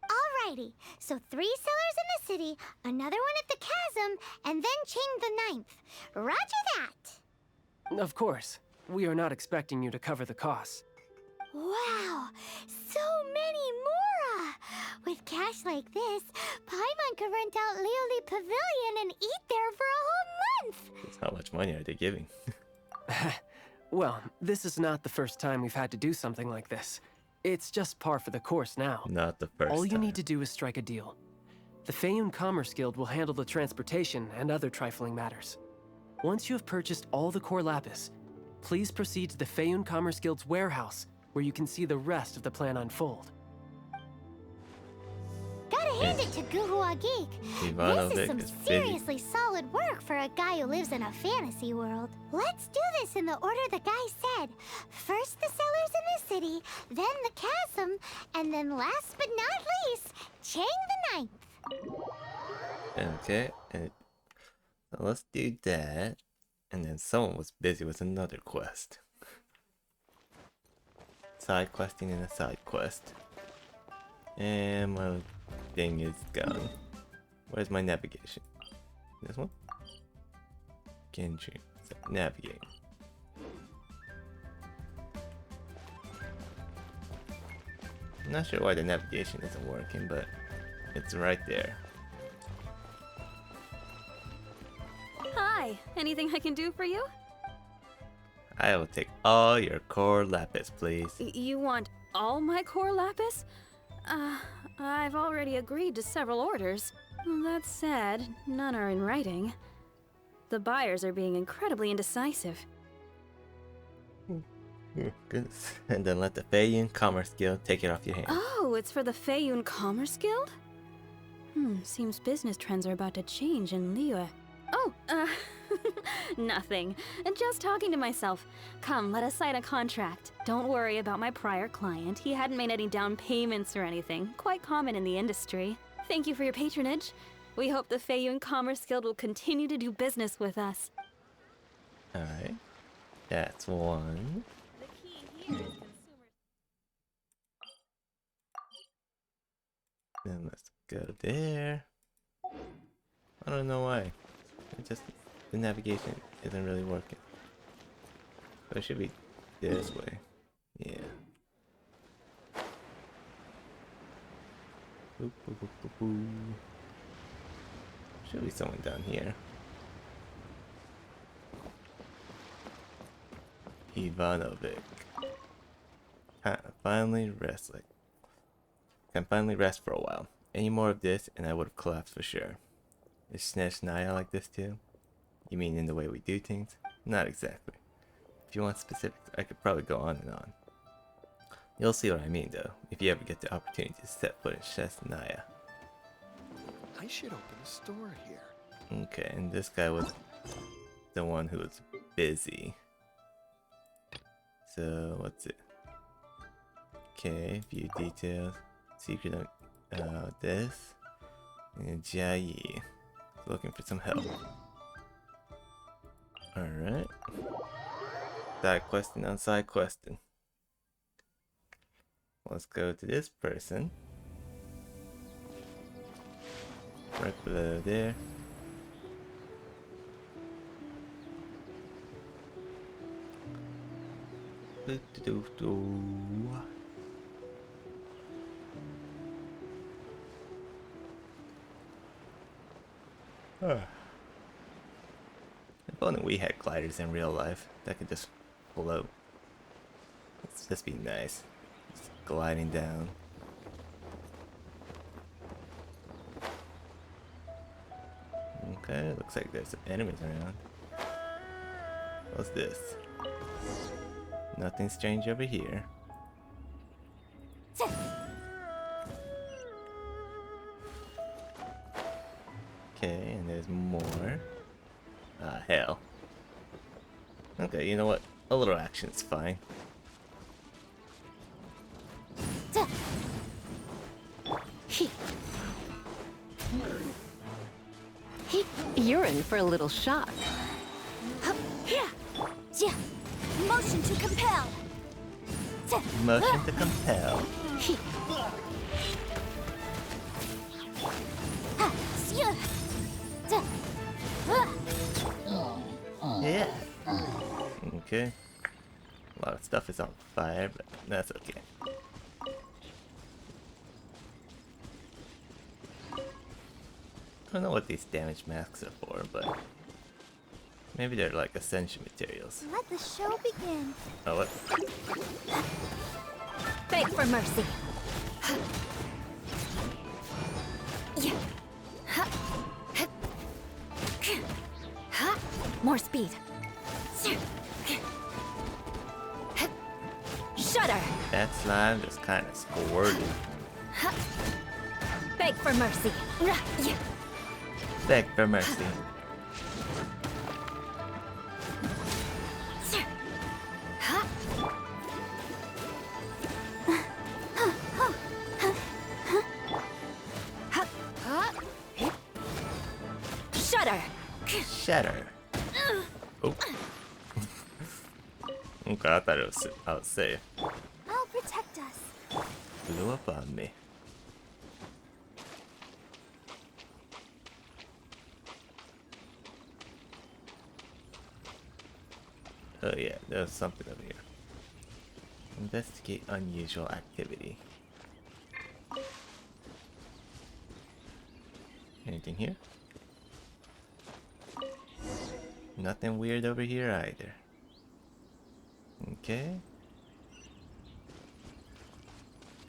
Alrighty, so 3 sellers in the city, another one at the chasm, and then Chang the Ninth. Roger that! Of course, we are not expecting you to cover the costs. Wow, so many Mora! With cash like this, Paimon could rent out Lioli Pavilion and eat there for a whole month! How much money are they giving? Well, this is not the first time we've had to do something like this. It's just par for the course now. Not the first All you time. need to do is strike a deal. The Feiyun Commerce Guild will handle the transportation and other trifling matters. Once you have purchased all the core lapis, please proceed to the Feiyun Commerce Guild's warehouse, where you can see the rest of the plan unfold. Gotta hand it to Guhua Geek. This is some seriously solid work for a guy who lives in a fantasy world. Let's do this in the order the guy said. First the sellers in the city, then the chasm, and then last but not least, Chang the Ninth. Okay, so let's do that. And then someone was busy with another quest. Side questing and a side quest. And my thing is gone. Where's my navigation? This one? Genshin. So, navigate. I'm not sure why the navigation isn't working, but it's right there. Hi, anything I can do for you? I will take all your core lapis, please. You want all my core lapis? I've already agreed to several orders. That said, none are in writing. The buyers are being incredibly indecisive. Goodness. And then let the Feiyun Commerce Guild take it off your hands. Oh, it's for the Feiyun Commerce Guild? Seems business trends are about to change in Liyue. Oh, nothing. Just talking to myself. Come, let us sign a contract. Don't worry about my prior client. He hadn't made any down payments or anything. Quite common in the industry. Thank you for your patronage. We hope the Feiyun Commerce Guild will continue to do business with us. Alright. That's one. The key here is consumers. Then let's go there. I don't know why. The navigation isn't really working. So it should be this way. Yeah. Boop, boop, boop, boop, boop. Should be someone down here. Ivanovic. Finally rest. Can finally rest for a while. Any more of this and I would have collapsed for sure. Is Snesh Naya like this too? You mean in the way we do things? Not exactly. If you want specifics, I could probably go on and on. You'll see what I mean, though, if you ever get the opportunity to set foot in Shesnaya. I should open a store here. Okay, and this guy was the one who was busy. So, what's it? Okay, view details. Secret of this. And Jai. Looking for some help. Alright. Side questing on side questing. Let's go to this person. Right below there. If only we had gliders in real life that could just float. Let's just be nice. Just gliding down. Okay, looks like there's some enemies around. What's this? Nothing strange over here. Okay, and there's more. Ah, hell. Okay, you know what? A little action's fine. You're in for a little shock. Motion to compel. Motion to compel. Yeah. Okay. A lot of stuff is on fire, but that's okay. I don't know what these damage masks are for, but maybe they're like ascension materials. Let the show begin. Oh, what? Beg for mercy. More speed. Shudder. That slime just kind of squirted. Beg for mercy. Beg for mercy. Shudder. Shudder. Oh. Okay, I thought it was safe. I'll protect us. Blew up on me. Oh yeah, there's something over here. Investigate unusual activity. Anything here? Nothing weird over here either. Okay.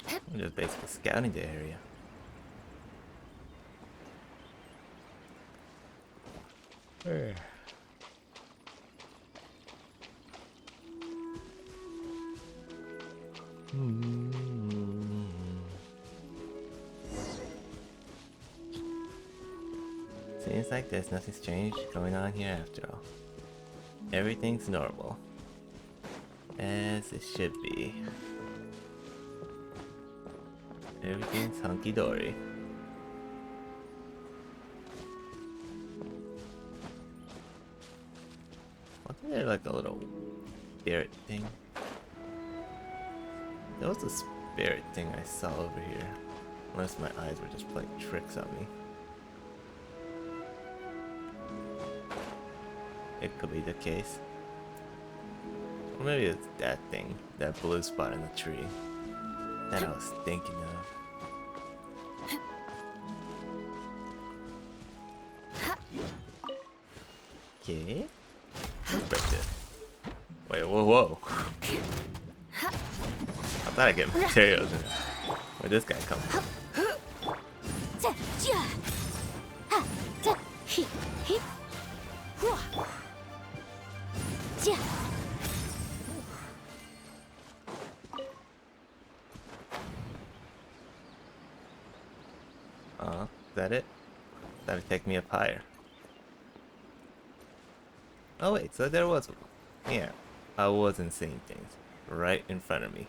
I'm just basically scouting the area. Hey. Seems like there's nothing strange going on here after all. Everything's normal. As it should be. Everything's hunky-dory. Wasn't there like a little spirit thing? There was a spirit thing I saw over here. Unless my eyes were just playing tricks on me. It could be the case. Or maybe it's that thing, that blue spot in the tree that I was thinking of. Okay. Let's break this. Wait, whoa. I thought I'd get materials in it. Where'd this guy come from? that it? That'd take me up higher. Oh wait, so there was... Yeah, I wasn't seeing things right in front of me.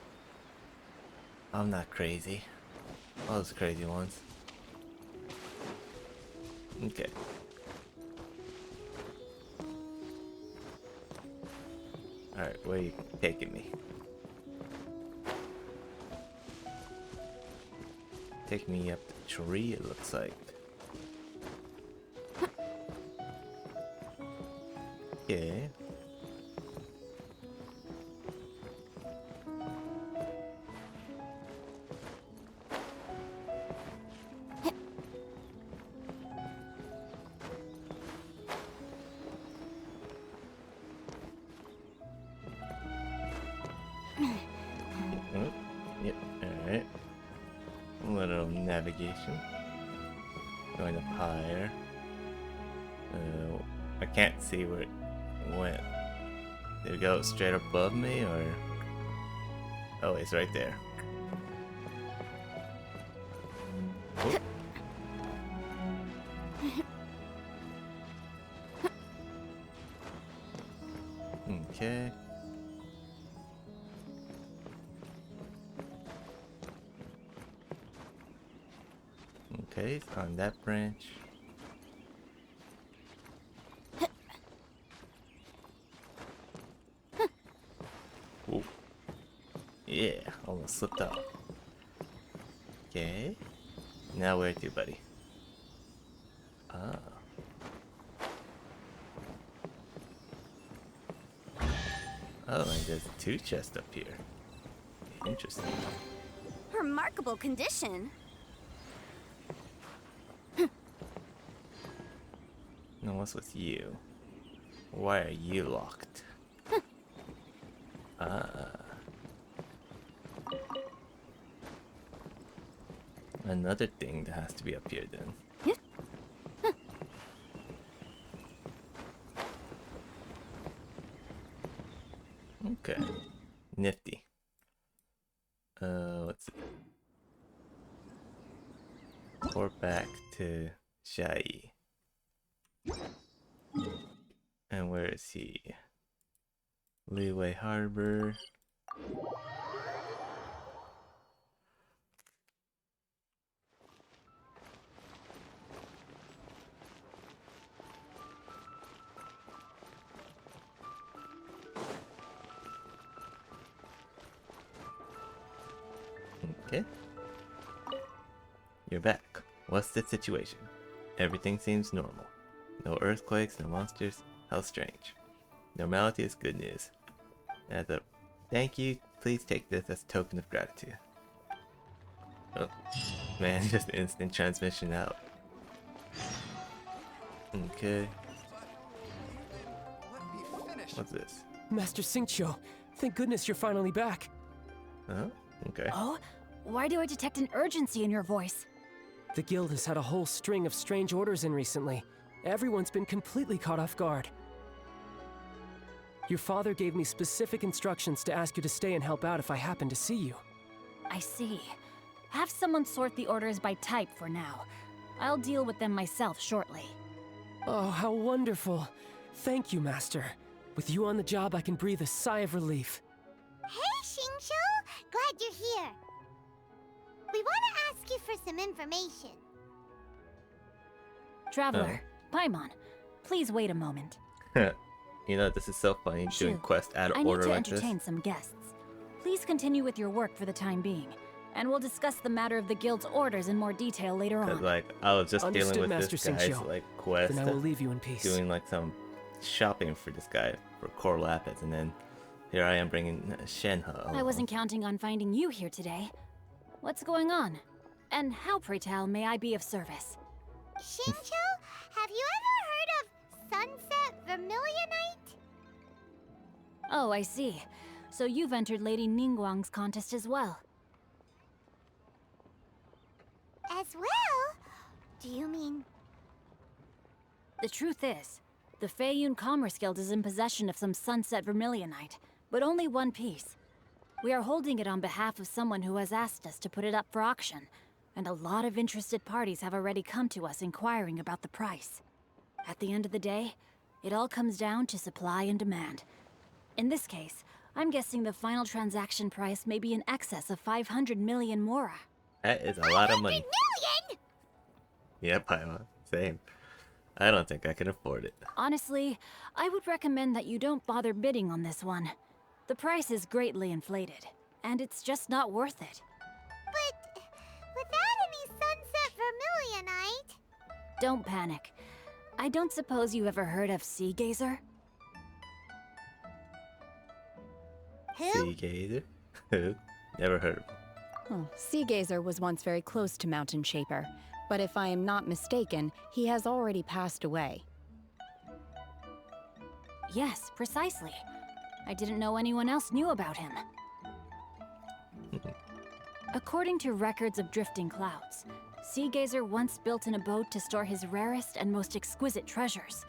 I'm not crazy. All those crazy ones. Okay. Alright, where are you taking me? Take me up the tree, it looks like. Okay. Yep, alright. A little navigation. Going up higher. I can't see where it went. Did it go straight above me or... Oh, it's right there. Oop. Okay. Okay, it's on that branch. Ooh. Yeah, almost slipped out. Okay. Now where to, buddy? Ah. Oh, and there's 2 chests up here. Interesting. Remarkable condition. Now what's with you? Why are you locked? Ah. Another thing that has to be up here then. Okay. Nifty. Let's see. Port back to Shai. And where is he? Leeway Harbor. Okay. You're back. What's the situation? Everything seems normal. No earthquakes, no monsters. How strange. Normality is good news. As a thank you, please take this as a token of gratitude. Oh, man, just instant transmission out. Okay. What's this? Master Xingqiu, thank goodness you're finally back. Oh, okay. Oh? Why do I detect an urgency in your voice? The guild has had a whole string of strange orders in recently. Everyone's been completely caught off guard. Your father gave me specific instructions to ask you to stay and help out if I happen to see you. I see. Have someone sort the orders by type for now. I'll deal with them myself shortly. Oh, how wonderful. Thank you, Master. With you on the job, I can breathe a sigh of relief. Hey, Xingqiu! Glad you're here. We want to ask you for some information. Traveler, Paimon, please wait a moment. You know, this is so funny doing quest out of order like this. I need to entertain some guests. Please continue with your work for the time being, and we'll discuss the matter of the guild's orders in more detail later on. Like, I was just Understood, dealing with Master this guy's Xingqiu. like quest. Then I will leave you in peace. Doing like some shopping for this guy for Core Lapis, and then here I am bringing Shenhe along. I wasn't counting on finding you here today. What's going on? And how, pray tell, may I be of service? Xingqiu, have you ever heard of Sunset Vermilionite? Oh, I see. So you've entered Lady Ningguang's contest as well. As well? Do you mean... The truth is, the Feiyun Commerce Guild is in possession of some Sunset Vermilionite, but only one piece. We are holding it on behalf of someone who has asked us to put it up for auction. and a lot of interested parties have already come to us inquiring about the price. At the end of the day, it all comes down to supply and demand. In this case, I'm guessing the final transaction price may be in excess of 500 million mora. That is a lot of money. 500 million? Yeah, Paimon. Same. I don't think I can afford it. Honestly, I would recommend that you don't bother bidding on this one. The price is greatly inflated, and it's just not worth it. But without any sunset vermilionite... Don't panic. I don't suppose you ever heard of Sea Gazer? Who? Sea Gazer? Who? Never heard of him. Oh, Sea Gazer was once very close to Mountain Shaper, but if I am not mistaken, he has already passed away. Yes, precisely. I didn't know anyone else knew about him. According to records of drifting clouds, Sea Gazer once built an abode to store his rarest and most exquisite treasures,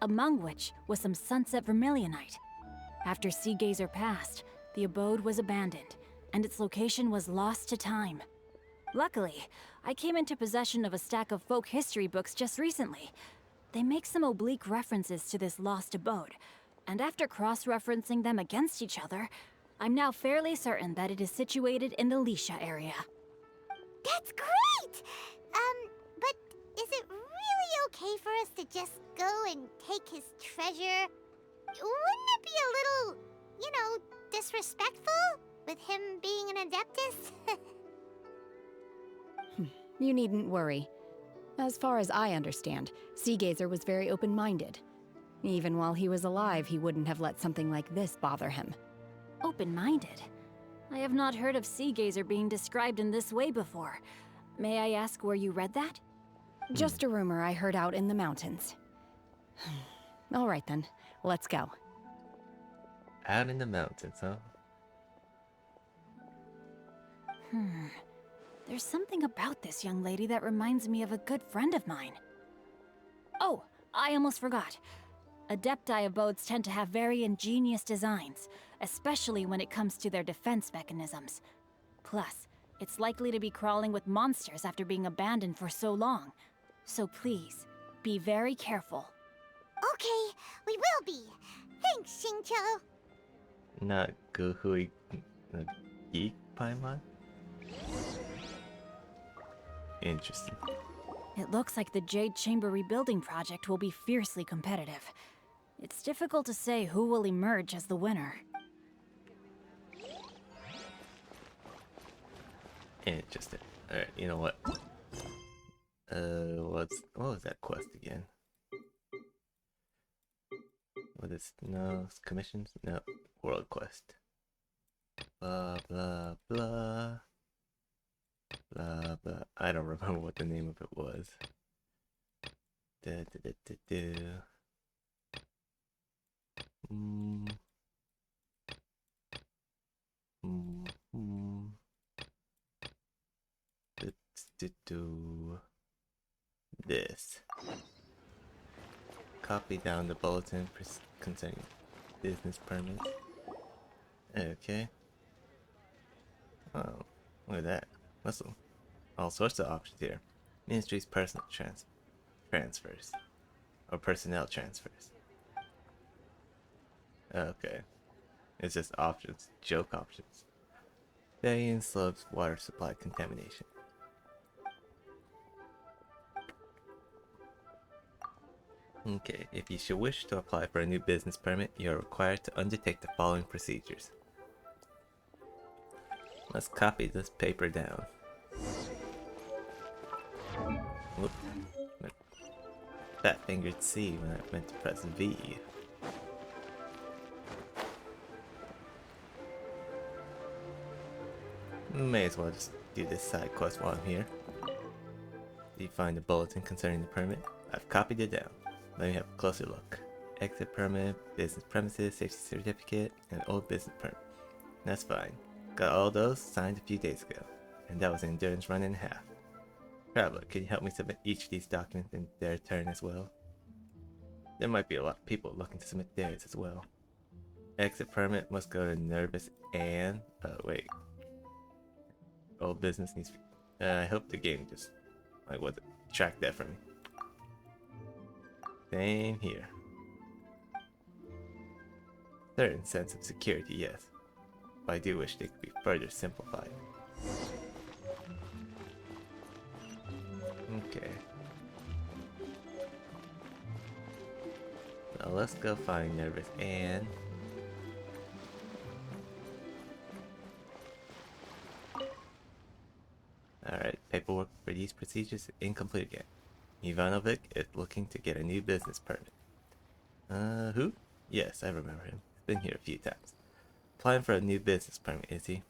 among which was some sunset vermilionite. After Sea Gazer passed, the abode was abandoned, and its location was lost to time. Luckily, I came into possession of a stack of folk history books just recently. They make some oblique references to this lost abode, and after cross-referencing them against each other, I'm now fairly certain that it is situated in the Lisha area. That's great! But is it really okay for us to just go and take his treasure? Wouldn't it be a little, you know, disrespectful with him being an Adeptus? You needn't worry. As far as I understand, Sea Gazer was very open-minded. Even while he was alive, he wouldn't have let something like this bother him. Open-minded? I have not heard of Sea Gazer being described in this way before. May I ask where you read that? Just a rumor I heard out in the mountains. All right then, let's go. Out in the mountains, huh? There's something about this young lady that reminds me of a good friend of mine. Oh, I almost forgot. Adepti abodes tend to have very ingenious designs, especially when it comes to their defense mechanisms. Plus, it's likely to be crawling with monsters after being abandoned for so long. So please, be very careful. Okay, we will be. Thanks, Xingqiu. Not Guhui Geek Paimon? Interesting. It looks like the Jade Chamber rebuilding project will be fiercely competitive. It's difficult to say who will emerge as the winner. Interesting. Alright, you know what? What was that quest again? What is commissions? No, world quest. Blah blah blah. Blah blah. I don't remember what the name of it was. This. Copy down the bulletin concerning business permits. Okay. Oh, look at that. Listen, all sorts of options here. Ministry's personal transfers. Or personnel transfers. Okay. It's just options. Joke options. Varian slopes water supply contamination. Okay, if you should wish to apply for a new business permit, you are required to undertake the following procedures. Let's copy this paper down. Whoop. Fat fingered C when I meant to press V. May as well just do this side quest while I'm here. You find the bulletin concerning the permit. I've copied it down. Let me have a closer look. Exit permit, business premises, safety certificate, and old business permit. That's fine. Got all those signed a few days ago. And that was an endurance run in half. Traveler, can you help me submit each of these documents in their turn as well? There might be a lot of people looking to submit theirs as well. Exit permit must go to Nervous and... wait. Old business needs... I hope the game just like what track that for me. Same here. Certain sense of security, yes. But I do wish they could be further simplified. Okay. Now let's go find Nervous Anne. Alright, paperwork for these procedures is incomplete again. Ivanovic is looking to get a new business permit. Who? Yes, I remember him. He's been here a few times. Applying for a new business permit, is he? He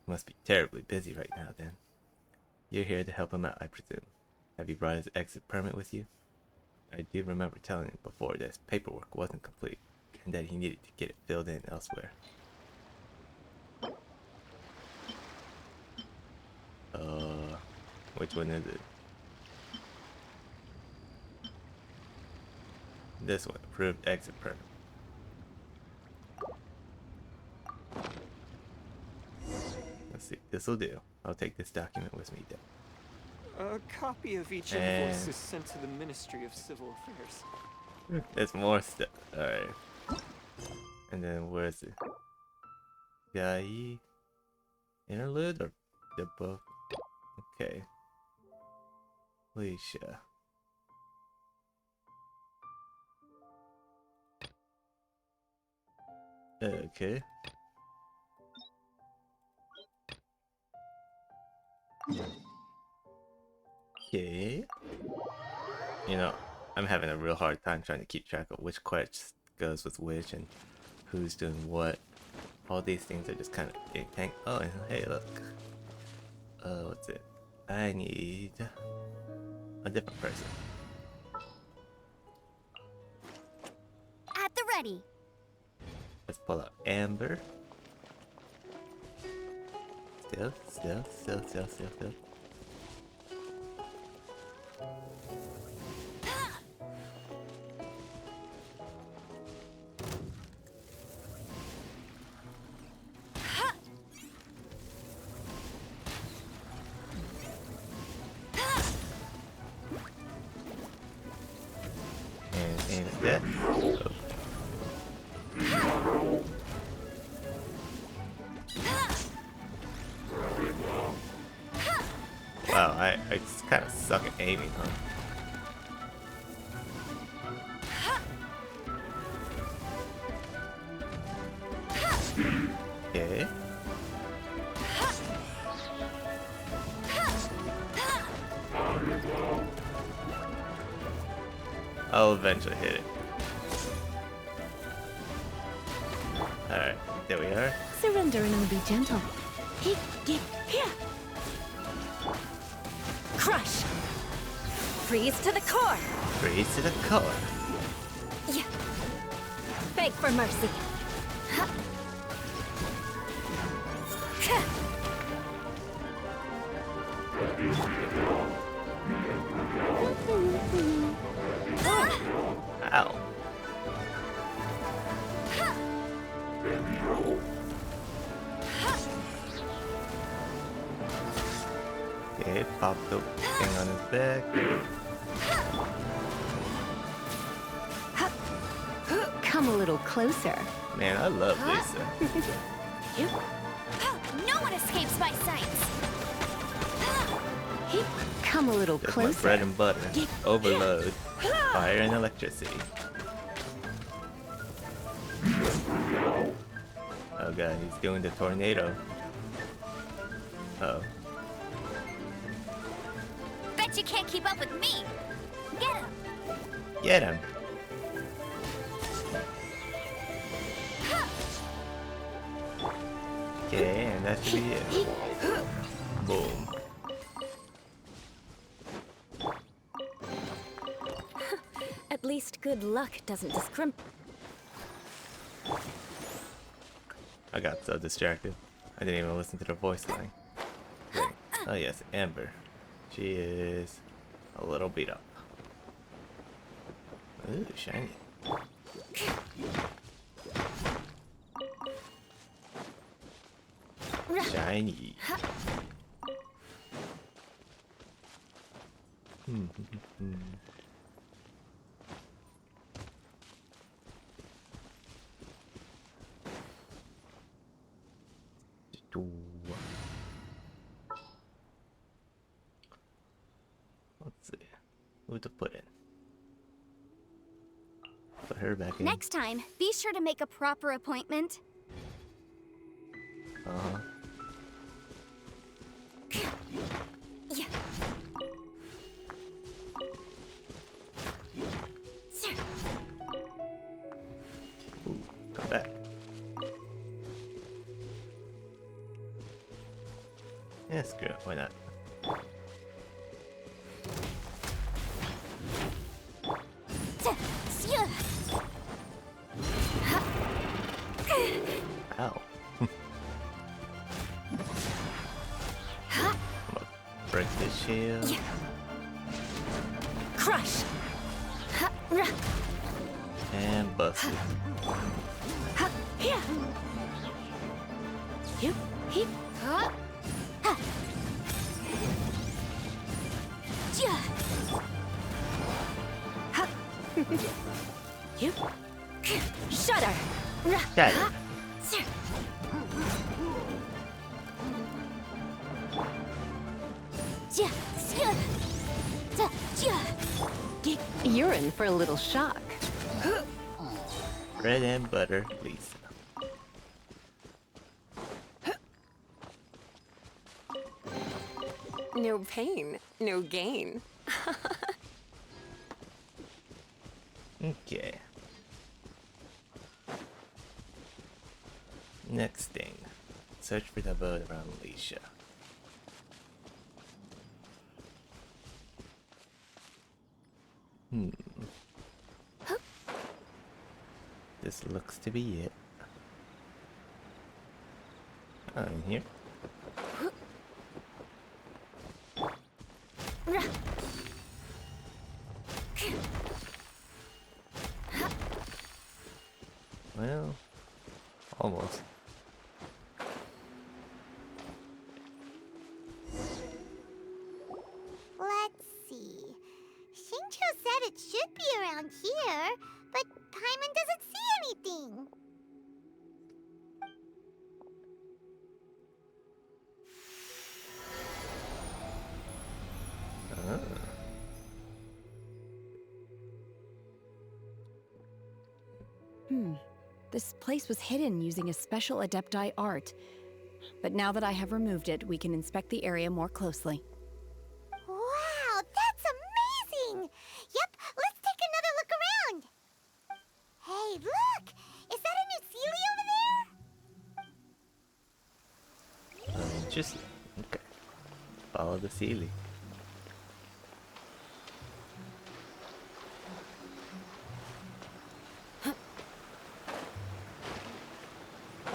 must be terribly busy right now then. You're here to help him out, I presume. Have you brought his exit permit with you? I do remember telling him before that his paperwork wasn't complete, and that he needed to get it filled in elsewhere. Which one is it? This one, approved exit permit. Let's see, this'll do. I'll take this document with me then. A copy of each invoice is sent to the Ministry of Civil Affairs. There's more stuff. Alright. And then where's it? Guy interlude or the book? Okay. Alicia. Okay. Okay. You know, I'm having a real hard time trying to keep track of which quest goes with which and who's doing what. All these things are just kind of getting oh, and hey, look. What's it? I need a different person. At the ready. Let's pull out Amber. Still. And it's dead. Oh. Wow, I just kind of suck at aiming, huh? Okay. I'll eventually hit it. Alright, there we are. Surrender and be gentle. Here. Crush. Freeze to the core. Freeze to the core. Yeah. Beg for mercy. Ow. Okay, pop the thing on his back. Come a little closer. Man, I love Lisa. No one escapes my sights. Come a little Just closer. my bread and butter. Overload. Fire and electricity. Oh god, he's doing the tornado. Uh oh. Bet you can't keep up with me. Get him. Get him. Okay, and that should be it. Boom. At least good luck doesn't discrim. I got so distracted. I didn't even listen to the voice line. Wait. Oh yes, Amber. She is a little beat up. Ooh, shiny. Shiny. Let's see. Who to put in? Put her back in. Next time, be sure to make a proper appointment. Uh-huh. Yeah. Ooh, come back. Yeah, screw it. Why not? Ow. I'm gonna break this shield. Crush. And bust it. Shudder. Got it. You're in for a little shock. Bread and butter, Lisa. No pain, no gain. Okay. Next thing. Search for the boat around Alicia. This looks to be it. Oh, in here? Well, almost. Let's see. Xingqiu said it should be around here, but Paimon doesn't see anything. This place was hidden using a special Adepti art. But now that I have removed it, we can inspect the area more closely. Wow, that's amazing! Yep, let's take another look around. Hey, look! Is that a new Sealy over there? Interesting. Okay. Follow the Sealy.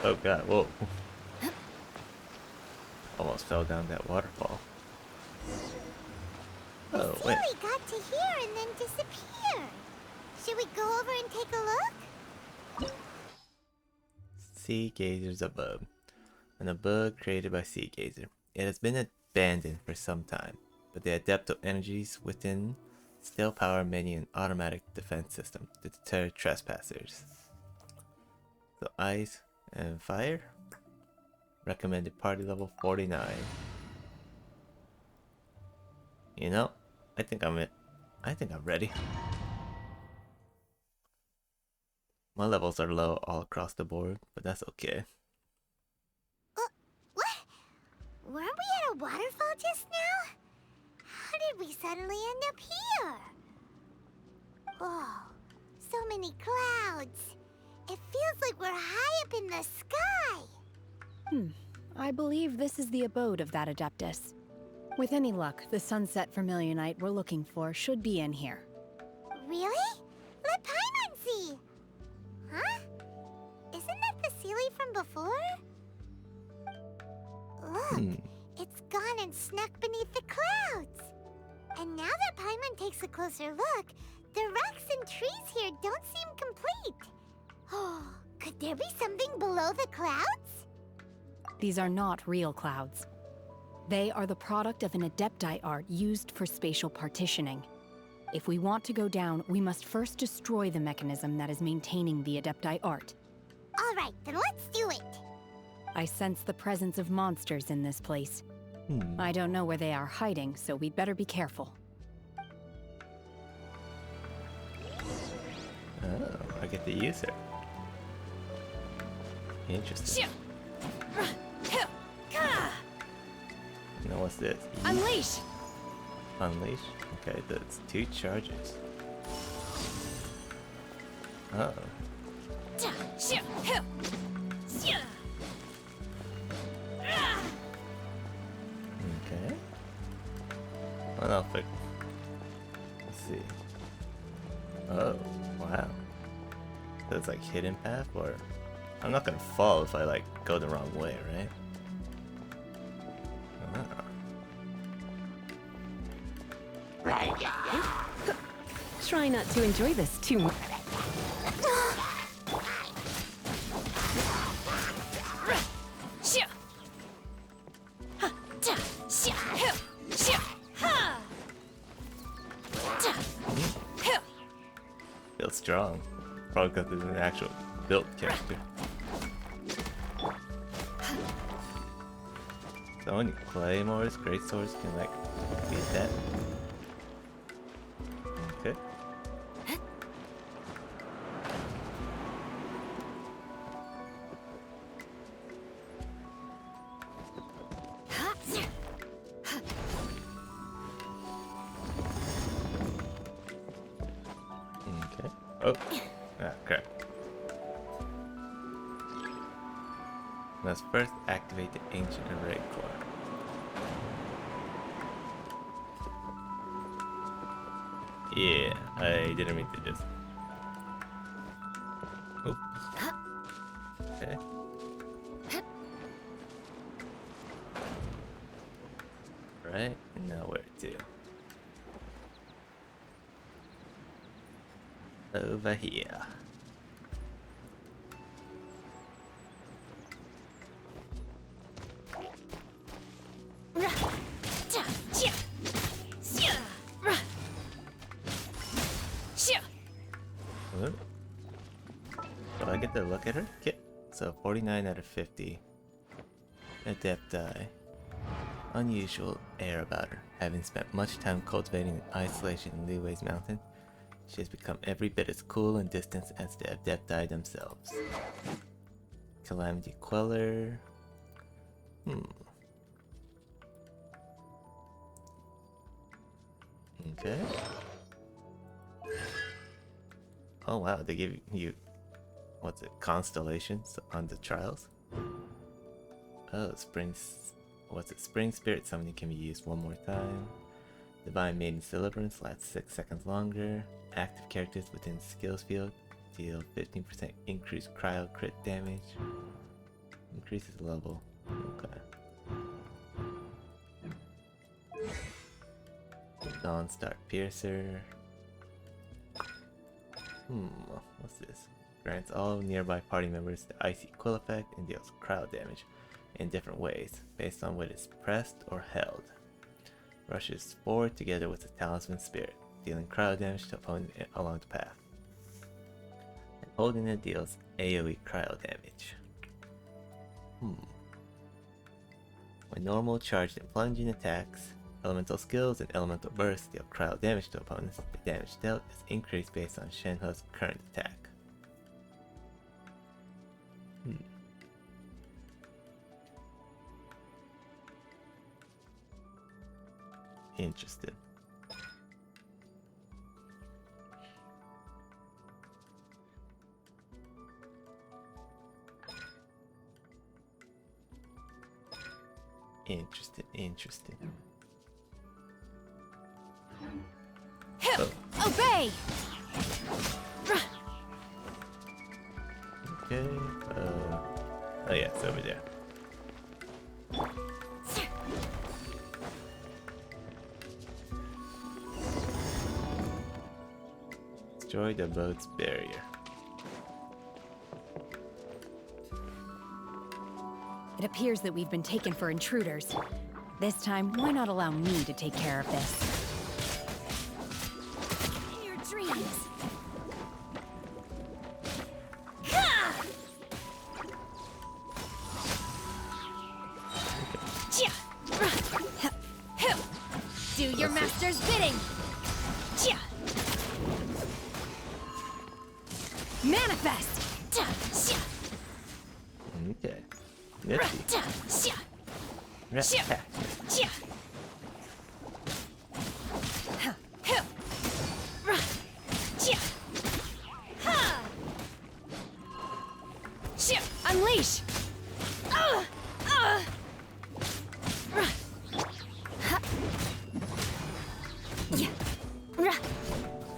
Oh god, whoa. Almost fell down that waterfall. Oh, wait. Sealy got to here and then disappeared. Should we go over and take a look? Sea Gazers above. An abode created by Sea Gazer. It has been abandoned for some time, but the adeptal energies within still power many an automatic defense system to deter trespassers. So ice and fire. Recommended party level 49. You know, I think I'm ready. My levels are low all across the board, but that's okay. What? Weren't we at a waterfall just now? How did we suddenly end up here? Whoa, so many clouds. It feels like we're high up in the sky. I believe this is the abode of that Adeptus. With any luck, the sunset Vermilionite we're looking for should be in here. Really? Let Paimon see. Huh? Isn't that the Sealy from before? Look, it's gone and snuck beneath the clouds. And now that Paimon takes a closer look, the rocks and trees here don't seem complete. Oh, could there be something below the clouds? These are not real clouds. They are the product of an Adepti art used for spatial partitioning. If we want to go down, we must first destroy the mechanism that is maintaining the Adepti art. All right, then let's do it. I sense the presence of monsters in this place. I don't know where they are hiding, so we'd better be careful. Oh, I get to use her. Interesting. Now what's this? Unleash! Unleash? Okay, that's 2 charges. Oh. Okay. Well, I'll fix. Let's see. Oh, wow. So it's like hidden path, or I'm not gonna fall if I like go the wrong way, right? Try not to enjoy this too much. Feels strong. Probably because it's an actual built character. So only claymores, great swords can like beat that. Okay. Okay. Oh. Ah, crap. Let's first activate the ancient array core. Yeah, I didn't mean to do this. Oops. Okay. Right, and now where to? Over here. So I get to look at her kit. So 49 out of 50. Adepti. Unusual air about her. Having spent much time cultivating in isolation in Liwei's mountain, she has become every bit as cool and distant as the Adepti themselves. Calamity Queller. Okay. Oh wow, they give you, what's it, constellations on the trials? Oh, Spring Spirit Summoning can be used one more time. Divine Maiden's Deliverance lasts 6 seconds longer. Active characters within skills field deal 15% increased cryo crit damage. Increases level. Okay. Dawnstar Piercer. What's this? Grants all nearby party members the Icy Quill effect and deals cryo damage in different ways, based on whether it's pressed or held. Rushes forward together with the Talisman Spirit, dealing cryo damage to opponent along the path. And holding it deals AoE cryo damage. When normal, charged, and plunging attacks, elemental skills, and elemental bursts deal cryo damage to opponents, the damage dealt is increased based on Shenhe's current attack. Interesting. Interesting. Oh. Obey! Okay, oh yeah, it's over there. Destroy the boat's barrier. It appears that we've been taken for intruders. This time, why not allow me to take care of this? In your dreams. Do your master's bidding. Manifest. Okay. Nifty. Unleash. A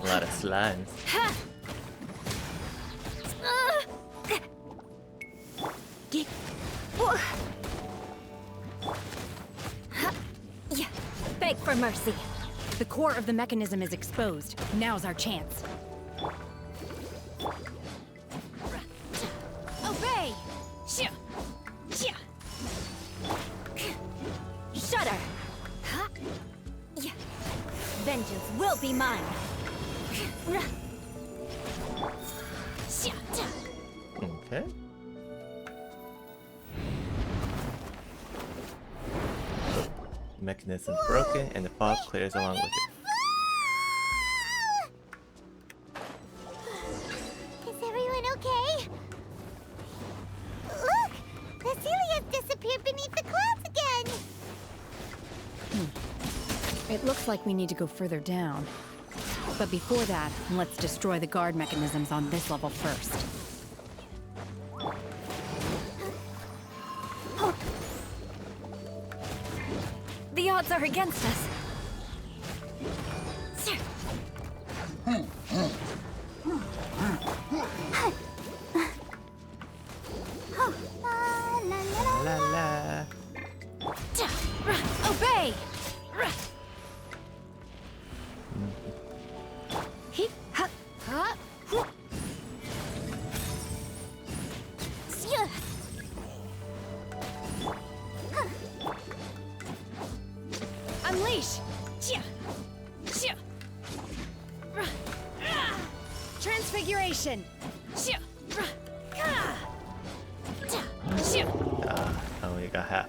lot of slimes. Beg for mercy. The core of the mechanism is exposed. Now's our chance. Obey! Shudder! Vengeance will be mine. Okay. Mechanism broken and the fog clears along with it. Is everyone okay? Look! The Celia's disappeared beneath the clouds again! It looks like we need to go further down. But before that, let's destroy the guard mechanisms on this level first. The odds are against us. La la. Obey! Unleash! Transfiguration! I only got half.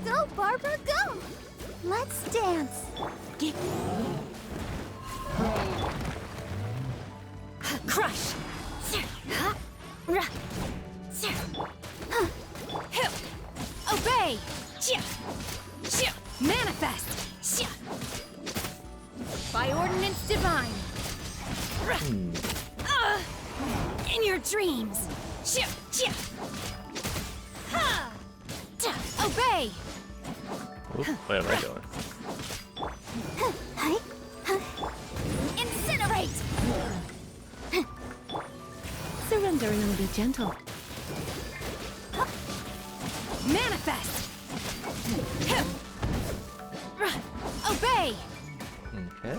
Go, Barbara, go! Let's dance! Crush! Obey! Manifest! By ordinance divine! In your dreams! Obey! Oop, what am I doing? Incinerate! Surrendering will be gentle. Manifest! Obey! Okay.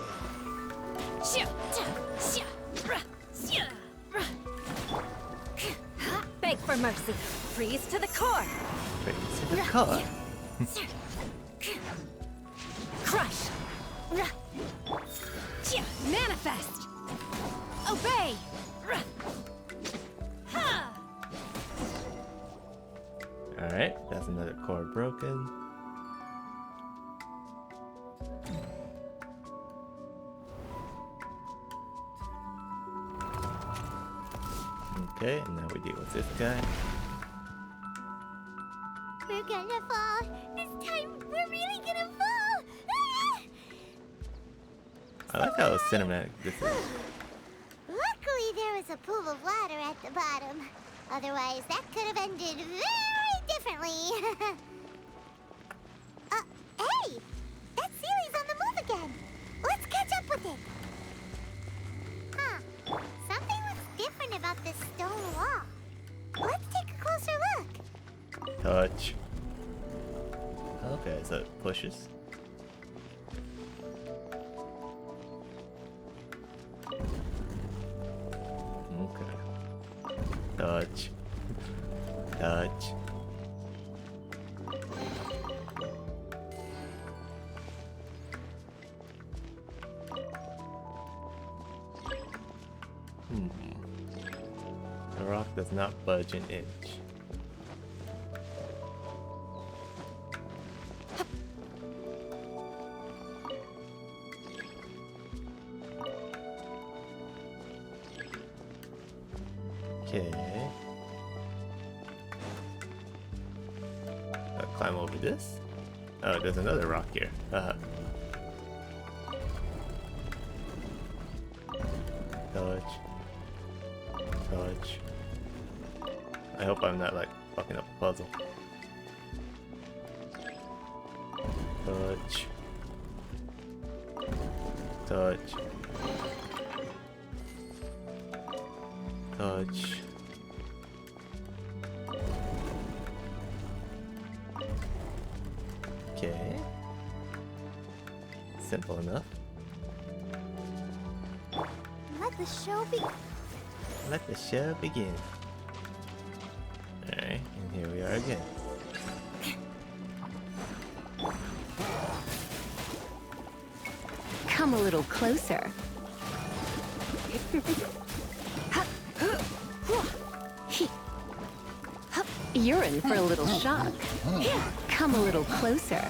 Beg for mercy. Freeze to the core. Freeze to the core. Crush. Manifest. Obey. Alright, that's another core broken. Okay, and now we deal with this guy. We're gonna fall. This time, we're really gonna fall. I like how cinematic this is. Luckily, there was a pool of water at the bottom. Otherwise, that could have ended very differently. Hey! That Sealy's on the move again. Let's catch up with it. Huh. Something looks different about this stone wall. Let's take a closer look. Touch. Okay, so it pushes. Dodge. Dodge. The rock does not budge an inch. Okay. I'll climb over this. Oh, there's another rock here. Dodge. Dodge. I hope I'm not like fucking up a puzzle. Dodge. Dodge. Dodge. Okay. Simple enough. Let the show begin. Let the show begin. Alright, and here we are again. Come a little closer. You're in for a little shock. Come a little closer.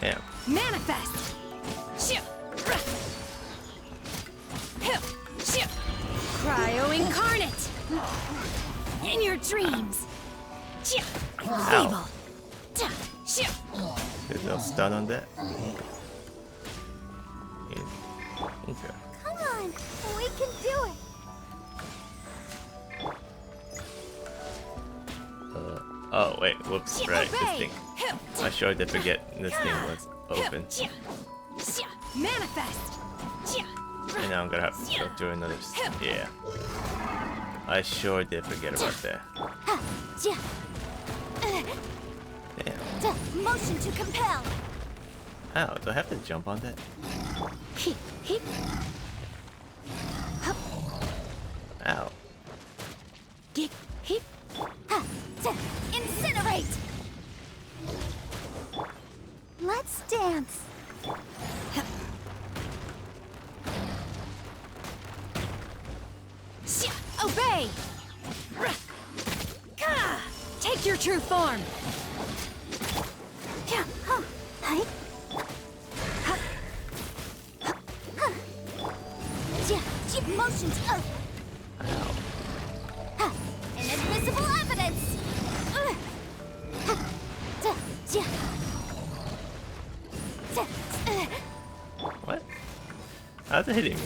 Damn. Manifest! Cryo incarnate! In your dreams! Feeble! There's no stun on that. Okay. Come on, we can do it. Oh wait, whoops, right, this thing. I sure did forget this thing was open. Manifest! And now I'm gonna have to go through another. Yeah. I sure did forget about that. Damn. Motion to compel. Ow, do I have to jump on that? Ow. Incinerate. Let's dance. Obey! Take your true form! Motion to inadmissible evidence! What? How's it hitting me?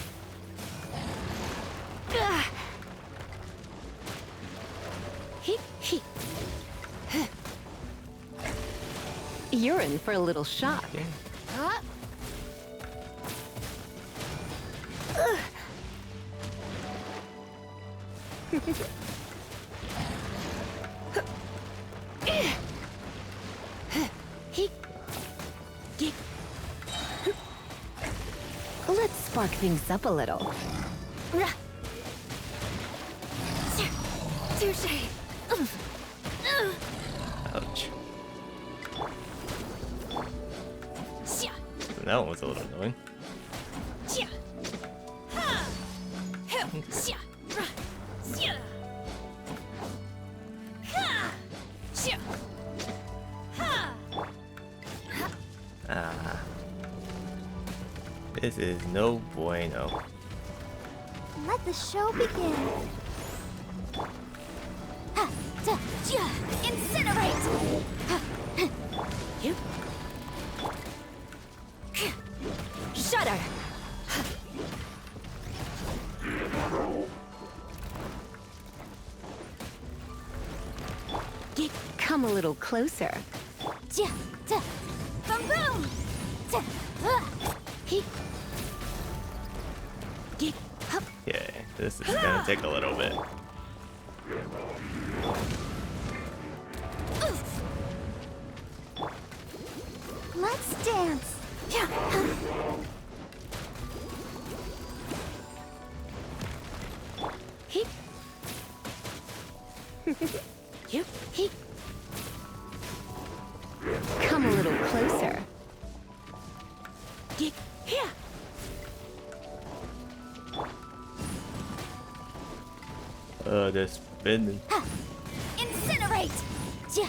You're in for a little shock. Okay. Let's spark things up a little. Touche. Ouch. That one was a little annoying. Ah. This is no bueno. Let the show begin. Incinerate! Shudder! Come a little closer. Boom boom! Yeah, this is gonna take a little bit. Let's dance. He. You. He. Come a little closer. Here. They're spinning. Incinerate! Yeah.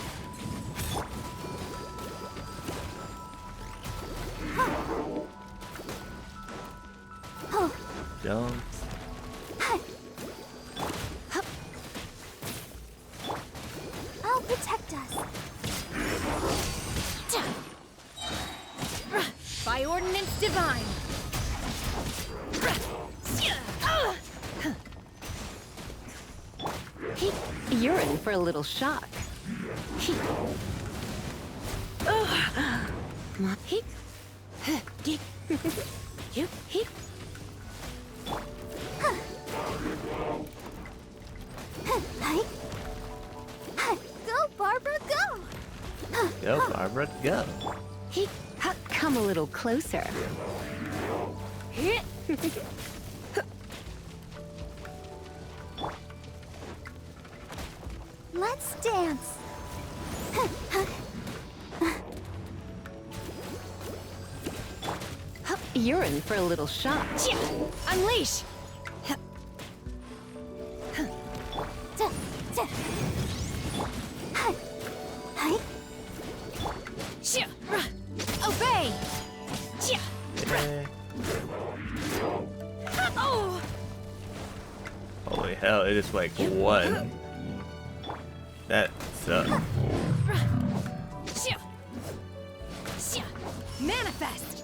Jumps. I'll protect us. By ordinance divine. You're in for a little shock. Go, Barbara, go! Go, Barbara, go. Come a little closer. Let's dance. You're in for a little shock. Unleash! Obey! Oh! Holy hell, it is like one. That sucks. Manifest!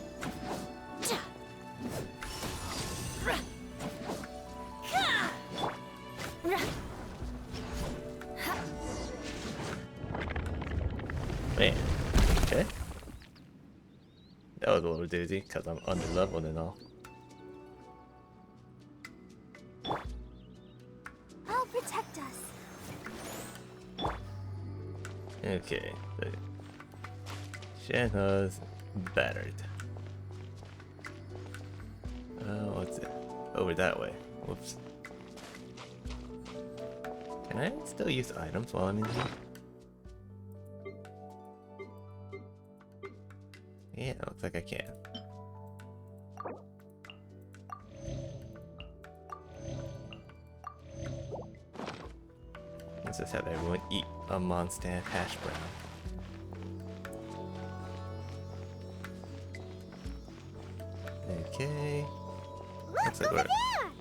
Man, okay. That was a little doozy because I'm under leveled and all. I'll protect us. Okay, so Shenhe's battered. What's it? Over that way. Whoops. Can I still use items while I'm in here? Yeah, looks like I can. Let's just have everyone eat a Mondstadt hash brown. Okay. Look, over there!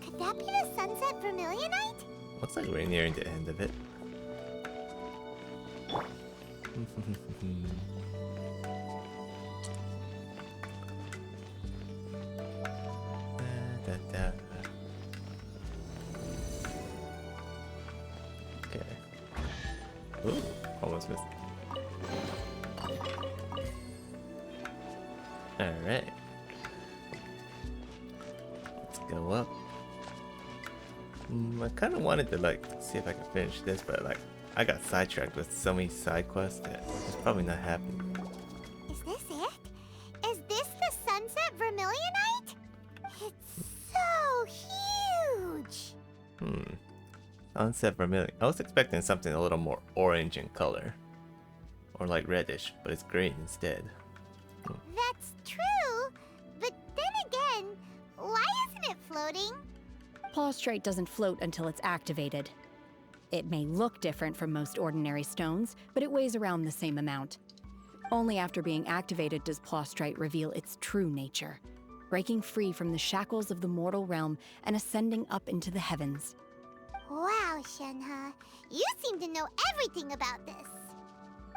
Could that be the Sunset Vermilionite? Looks like we're nearing the end of it. Okay. Ooh, almost missed. Alright. Let's go up. I kind of wanted to like see if I could finish this, but like I got sidetracked with so many side quests that it's probably not happening. Is this it? Is this the Sunset Vermilionite? It's so huge! Sunset Vermilion. I was expecting something a little more orange in color. Or like reddish, but it's green instead. That's true, but then again, why isn't it floating? Plaustrate doesn't float until it's activated. It may look different from most ordinary stones, but it weighs around the same amount. Only after being activated does Plaustrate reveal its true nature, breaking free from the shackles of the mortal realm and ascending up into the heavens. Wow, Shenhe, you seem to know everything about this.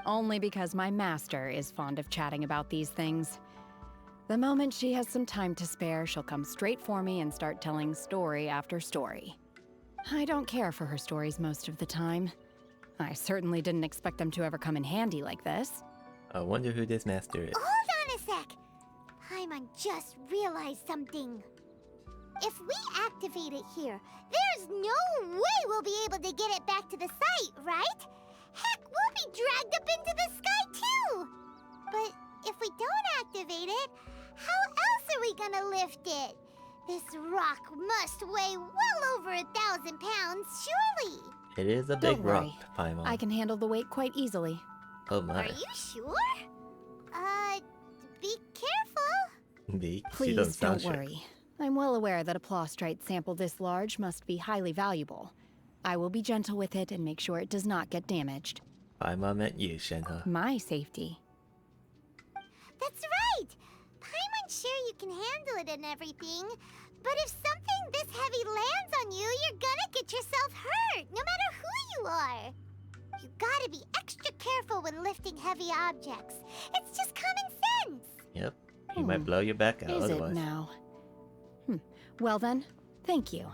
Only because my master is fond of chatting about these things. The moment she has some time to spare, she'll come straight for me and start telling story after story. I don't care for her stories most of the time. I certainly didn't expect them to ever come in handy like this. I wonder who this master is. Hold on a sec. Paimon just realized something. If we activate it here, there's no way we'll be able to get it back to the site, right? Heck, we'll be dragged up into the sky too! But if we don't activate it, how else are we gonna lift it? This rock must weigh well over 1,000 pounds, surely. It is a big Don't rock, worry. Paimon. I can handle the weight quite easily. Oh my. Are you sure? Be careful. She Please doesn't sound don't sure. worry. I'm well aware that a plostrite sample this large must be highly valuable. I will be gentle with it and make sure it does not get damaged. Paimon meant you, Shenhe. My safety. That's right. Paimon's sure you can handle it and everything, but if something this heavy lands on you, you're gonna get yourself hurt, no matter who you are. You gotta be extra careful when lifting heavy objects. It's just common sense. Yep. You might blow your back out Is otherwise. it now? Well then, thank you.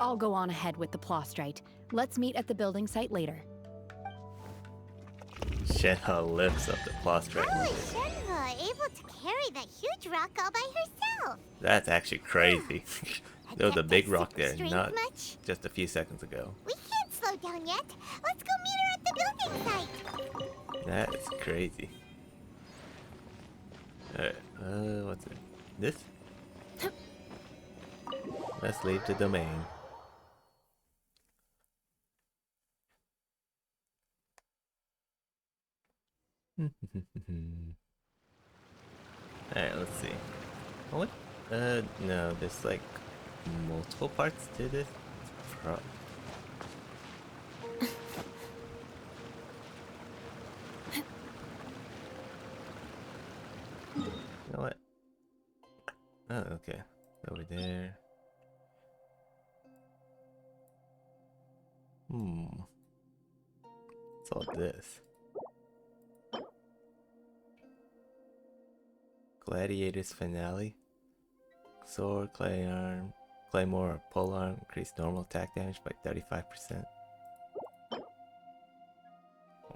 I'll go on ahead with the plostrite. Let's meet at the building site later. Shenhe lifts up the plostrite. How is Shenhe able to carry that huge rock all by herself? That's actually crazy. There was a big rock there strength not much? just a few seconds ago. We can't slow down yet. Let's go meet her at the building site. That is crazy. Alright, what's it? This? Let's leave the domain. Alright, let's see. What? No, there's like multiple parts to this. You know what? Oh, okay. Over there. What's all this? Gladiator's finale. Sword, clay arm, claymore, or pole arm increase normal attack damage by 35%.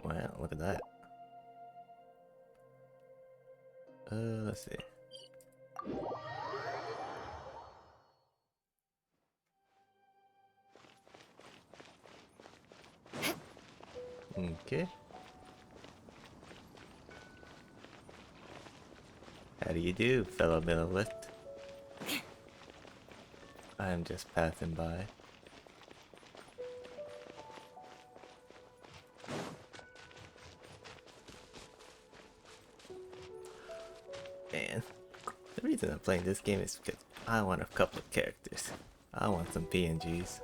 Wow, look at that. Let's see. Okay. How do you do, fellow Millilith? I'm just passing by. Man, the reason I'm playing this game is because I want a couple of characters. I want some PNGs.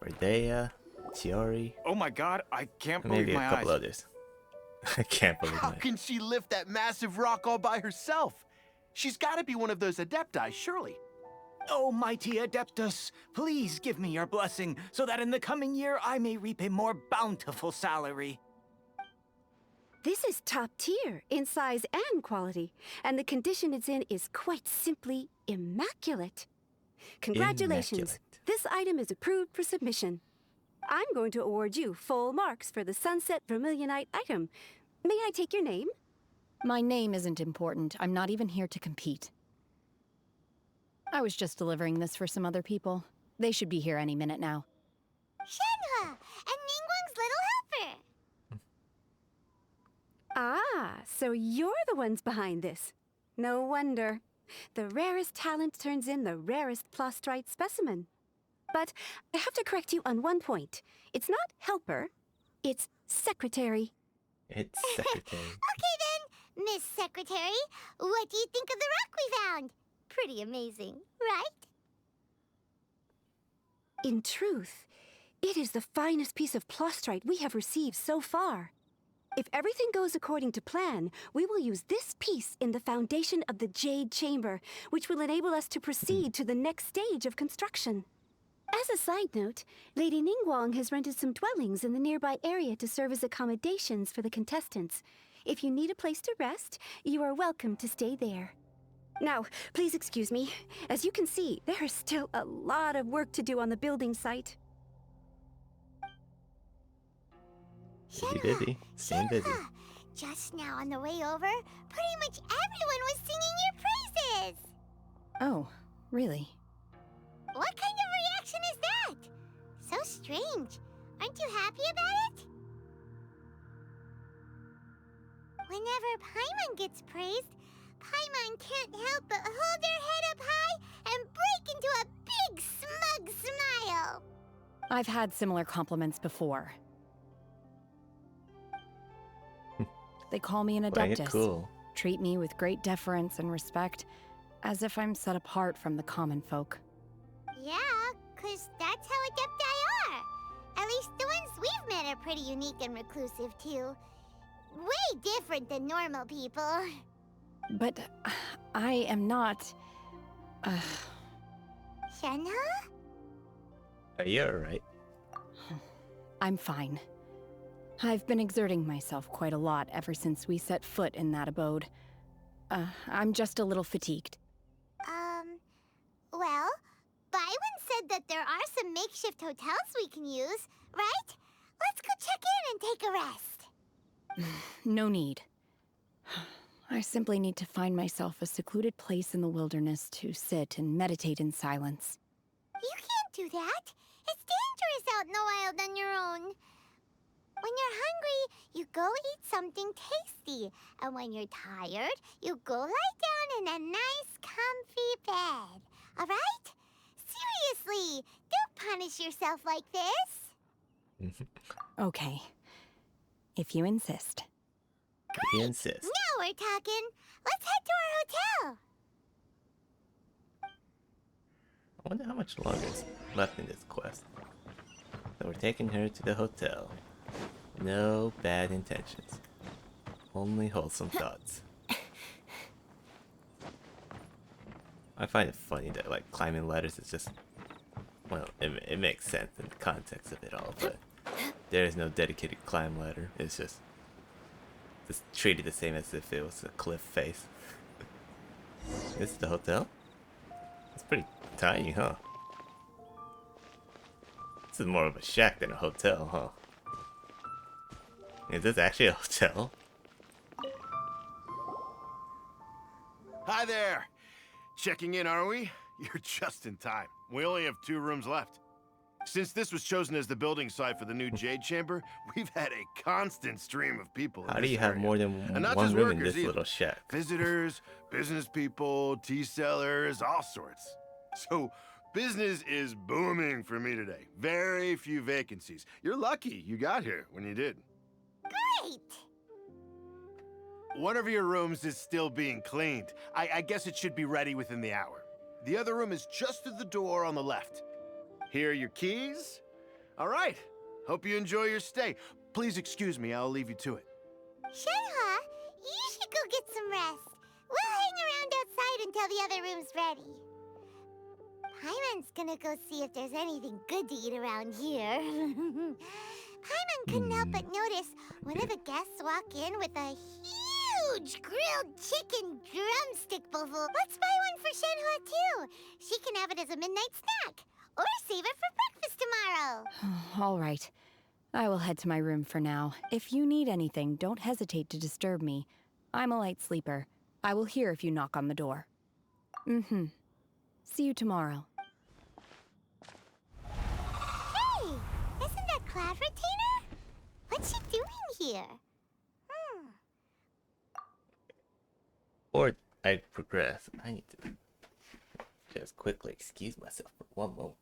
Verdea, Chiori. Oh my god, I can't and believe maybe my a couple eyes. others. I can't believe How it. can she lift that massive rock all by herself? She's got to be one of those adepti, surely. Oh, mighty Adeptus, please give me your blessing so that in the coming year I may reap a more bountiful salary. This is top tier in size and quality, and the condition it's in is quite simply immaculate. Congratulations. Immaculate. This item is approved for submission. I'm going to award you full marks for the Sunset Vermilionite item. May I take your name? My name isn't important. I'm not even here to compete. I was just delivering this for some other people. They should be here any minute now. Shenhe and Ningguang's little helper. Ah, so you're the ones behind this. No wonder. The rarest talent turns in the rarest plostrite specimen. But I have to correct you on one point. It's not helper, it's secretary. It's secretary. Okay then, Miss Secretary, what do you think of the rock we found? Pretty amazing, right? In truth, it is the finest piece of plostrite we have received so far. If everything goes according to plan, we will use this piece in the foundation of the Jade Chamber, which will enable us to proceed to the next stage of construction. As a side note, Lady Ningguang has rented some dwellings in the nearby area to serve as accommodations for the contestants. If you need a place to rest, you are welcome to stay there. Now, please excuse me. As you can see, there is still a lot of work to do on the building site. Busy, busy. Staying busy. Just now on the way over, pretty much everyone was singing your praises. Oh, really? What kind of reaction is that? So strange. Aren't you happy about it? When whenever Paimon gets praised, Paimon can't help but hold their head up high and break into a big smug smile. I've had similar compliments before. They call me an Playing it adeptus, cool. treat me with great deference and respect, as if I'm set apart from the common folk. Yeah, 'cause that's how Adepti are. At least the ones we've met are pretty unique and reclusive, too. Way different than normal people. But I am not... Shenhe? Are you alright? I'm fine. I've been exerting myself quite a lot ever since we set foot in that abode. I'm just a little fatigued. Well, Byron said that there are some makeshift hotels we can use, right? Let's go check in and take a rest. No need. I simply need to find myself a secluded place in the wilderness to sit and meditate in silence. You can't do that. It's dangerous out in the wild on your own. When you're hungry, you go eat something tasty. And when you're tired, you go lie down in a nice, comfy bed. All right? Seriously, don't punish yourself like this. Okay. If you insist. You insist. Now we're talking. Let's head to our hotel. I wonder how much longer is left in this quest. So we're taking her to the hotel. No bad intentions. Only wholesome thoughts. I find it funny that, like, climbing ladders is just... Well, it makes sense in the context of it all, but there is no dedicated climb ladder. It's just treated the same as if it was a cliff face. This is the hotel? It's pretty tiny, huh? This is more of a shack than a hotel, huh? Is this actually a hotel? Hi there! Checking in, are we? You're just in time. We only have 2 rooms left. Since this was chosen as the building site for the new Jade Chamber, we've had a constant stream of people. How do you have more than one room in this little shack? Visitors, business people, tea sellers, all sorts. So, business is booming for me today. Very few vacancies. You're lucky you got here when you did. Great! One of your rooms is still being cleaned. I guess it should be ready within the hour. The other room is just at the door on the left. Here are your keys. All right. Hope you enjoy your stay. Please excuse me, I'll leave you to it. Shenhe, you should go get some rest. We'll hang around outside until the other room's ready. Paimon's gonna go see if there's anything good to eat around here. Paimon couldn't help but notice one of the guests walk in with a huge grilled chicken drumstick bowl. Let's buy one for Shenhe too. She can have it as a midnight snack. Or save it for breakfast tomorrow. All right. I will head to my room for now. If you need anything, don't hesitate to disturb me. I'm a light sleeper. I will hear if you knock on the door. See you tomorrow. Hey! Isn't that Cloud Retainer? What's she doing here? Or I progress. I need to just quickly excuse myself for one moment.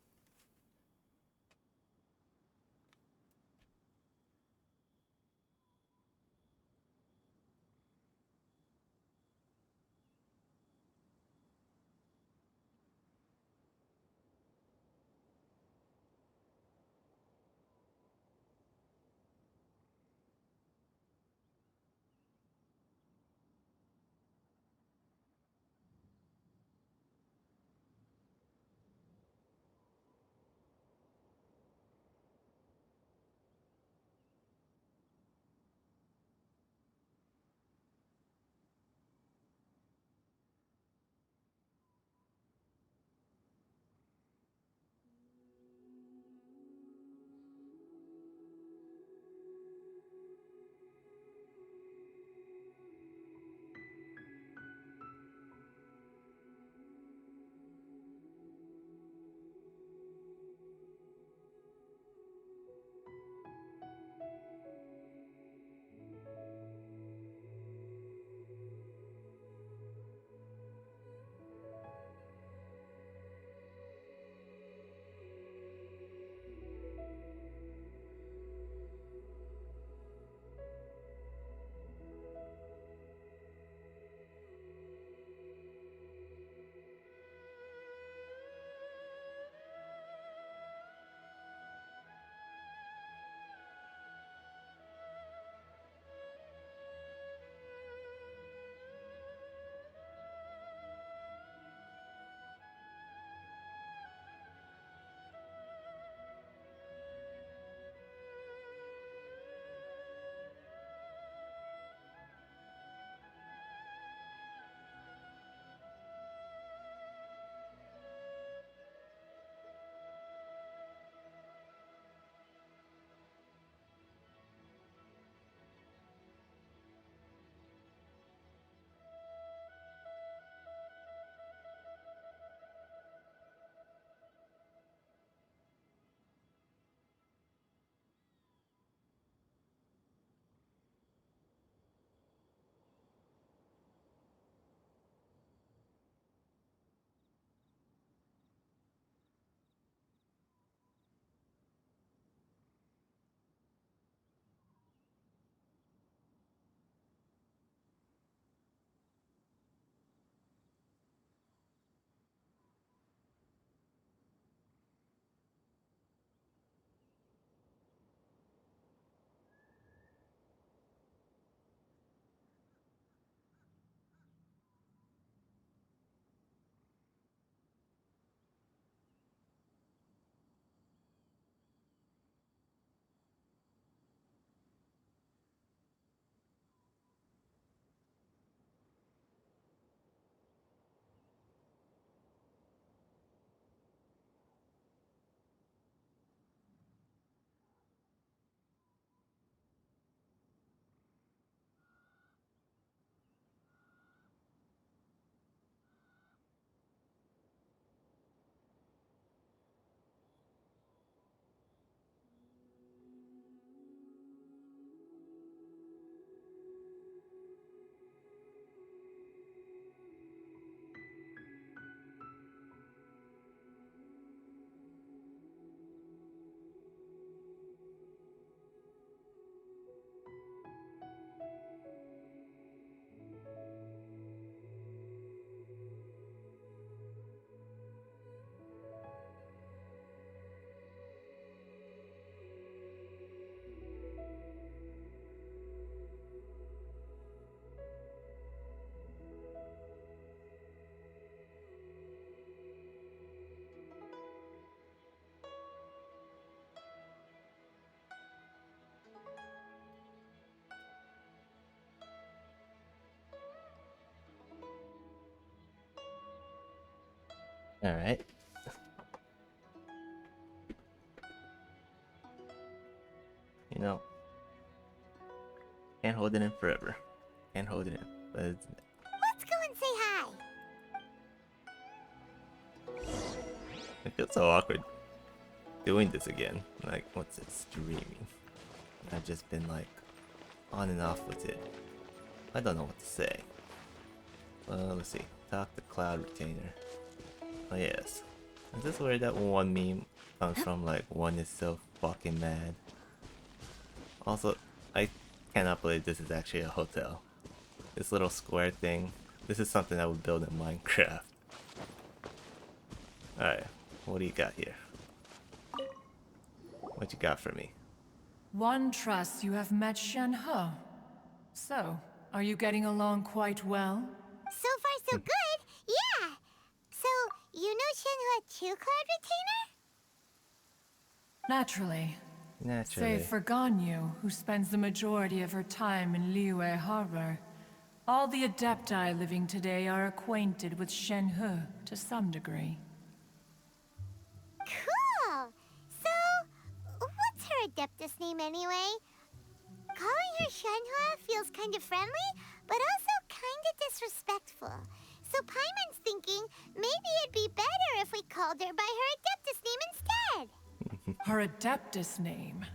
Alright. You know, can't hold it in forever. Can't hold it in. But it's... Let's go and say hi. It feels so awkward doing this again. Like, what's it? Streaming. I've just been like on and off with it. I don't know what to say. Well, let's see. Talk to Cloud Retainer. Oh yes. Is this where that one meme comes from? Like, one is so fucking mad. Also, I cannot believe this is actually a hotel. This little square thing. This is something I would build in Minecraft. Alright, what do you got here? What you got for me? One trusts you have met Shen He. So, are you getting along quite well? So far, so good. Yeah. So, you know Shenhua too, Cloud Retainer? Naturally. Naturally. Save for Ganyu, who spends the majority of her time in Liyue Harbor. All the Adepti living today are acquainted with Shen He to some degree. Cool. So, what's her Adeptus name anyway? Calling her Shenhua feels kind of friendly, but also kind of disrespectful. So Paimon's thinking maybe it'd be better if we called her by her Adeptus name instead. Her Adeptus name?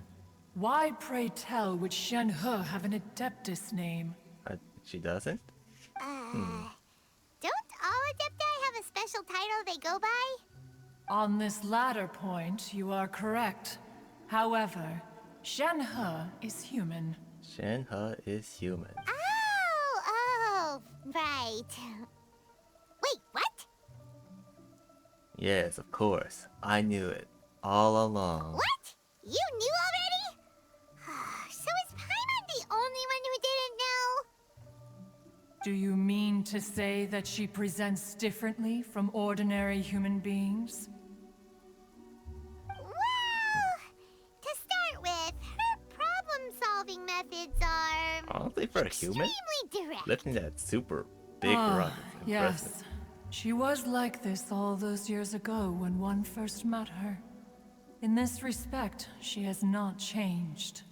Why, pray tell, would Shen He have an Adeptus name? She doesn't? Don't all Adepti have a special title they go by? On this latter point, you are correct. However, Shen He is human. Shen He is human. Oh, right. Wait, what? Yes, of course. I knew it. All along. What? You knew already? So is Paimon the only one who didn't know? Do you mean to say that she presents differently from ordinary human beings? Well, to start with, her problem-solving methods are... Honestly, for a human? extremely direct. Lifting that super big rock is impressive. Yes. She was like this all those years ago when one first met her. In this respect, she has not changed.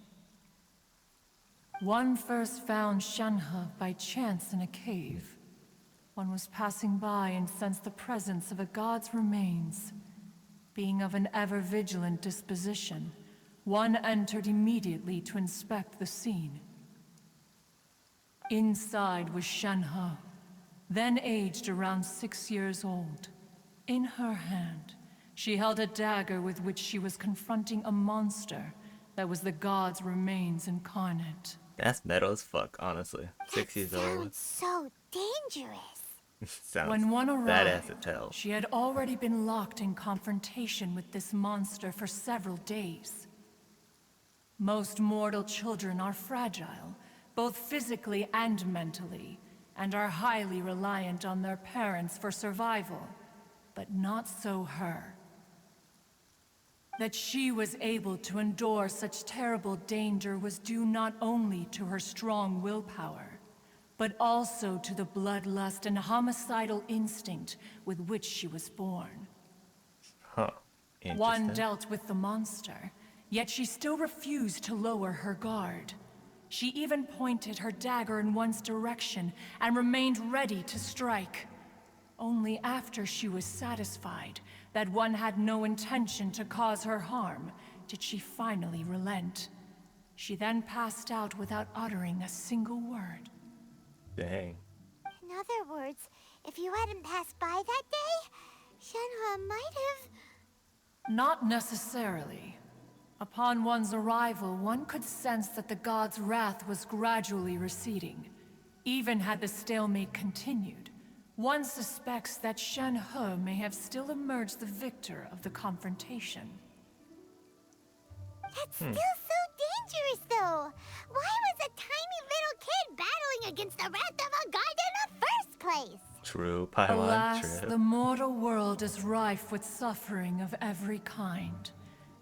One first found Shenhe by chance in a cave. One was passing by and sensed the presence of a god's remains. Being of an ever-vigilant disposition, one entered immediately to inspect the scene. Inside was Shenhe, then aged around 6 years old. In her hand, she held a dagger with which she was confronting a monster that was the god's remains incarnate. That's metal as fuck, honestly. 6 years old. So dangerous. Sounds When one badass arrived, as hell. she had already been locked in confrontation with this monster for several days. Most mortal children are fragile, both physically and mentally, and are highly reliant on their parents for survival. But not so her. That she was able to endure such terrible danger was due not only to her strong willpower, but also to the bloodlust and homicidal instinct with which she was born. Huh. One dealt with the monster, yet she still refused to lower her guard. She even pointed her dagger in one's direction and remained ready to strike. Only after she was satisfied that one had no intention to cause her harm did she finally relent. She then passed out without uttering a single word. Dang. In other words, if you hadn't passed by that day, Shenhe might have... Not necessarily. Upon one's arrival, one could sense that the god's wrath was gradually receding. Even had the stalemate continued, one suspects that Shen He may have still emerged the victor of the confrontation. That's still so dangerous, though. Why was a tiny little kid battling against the wrath of a god in the first place? True, Paimon, Alas, true. the mortal world is rife with suffering of every kind.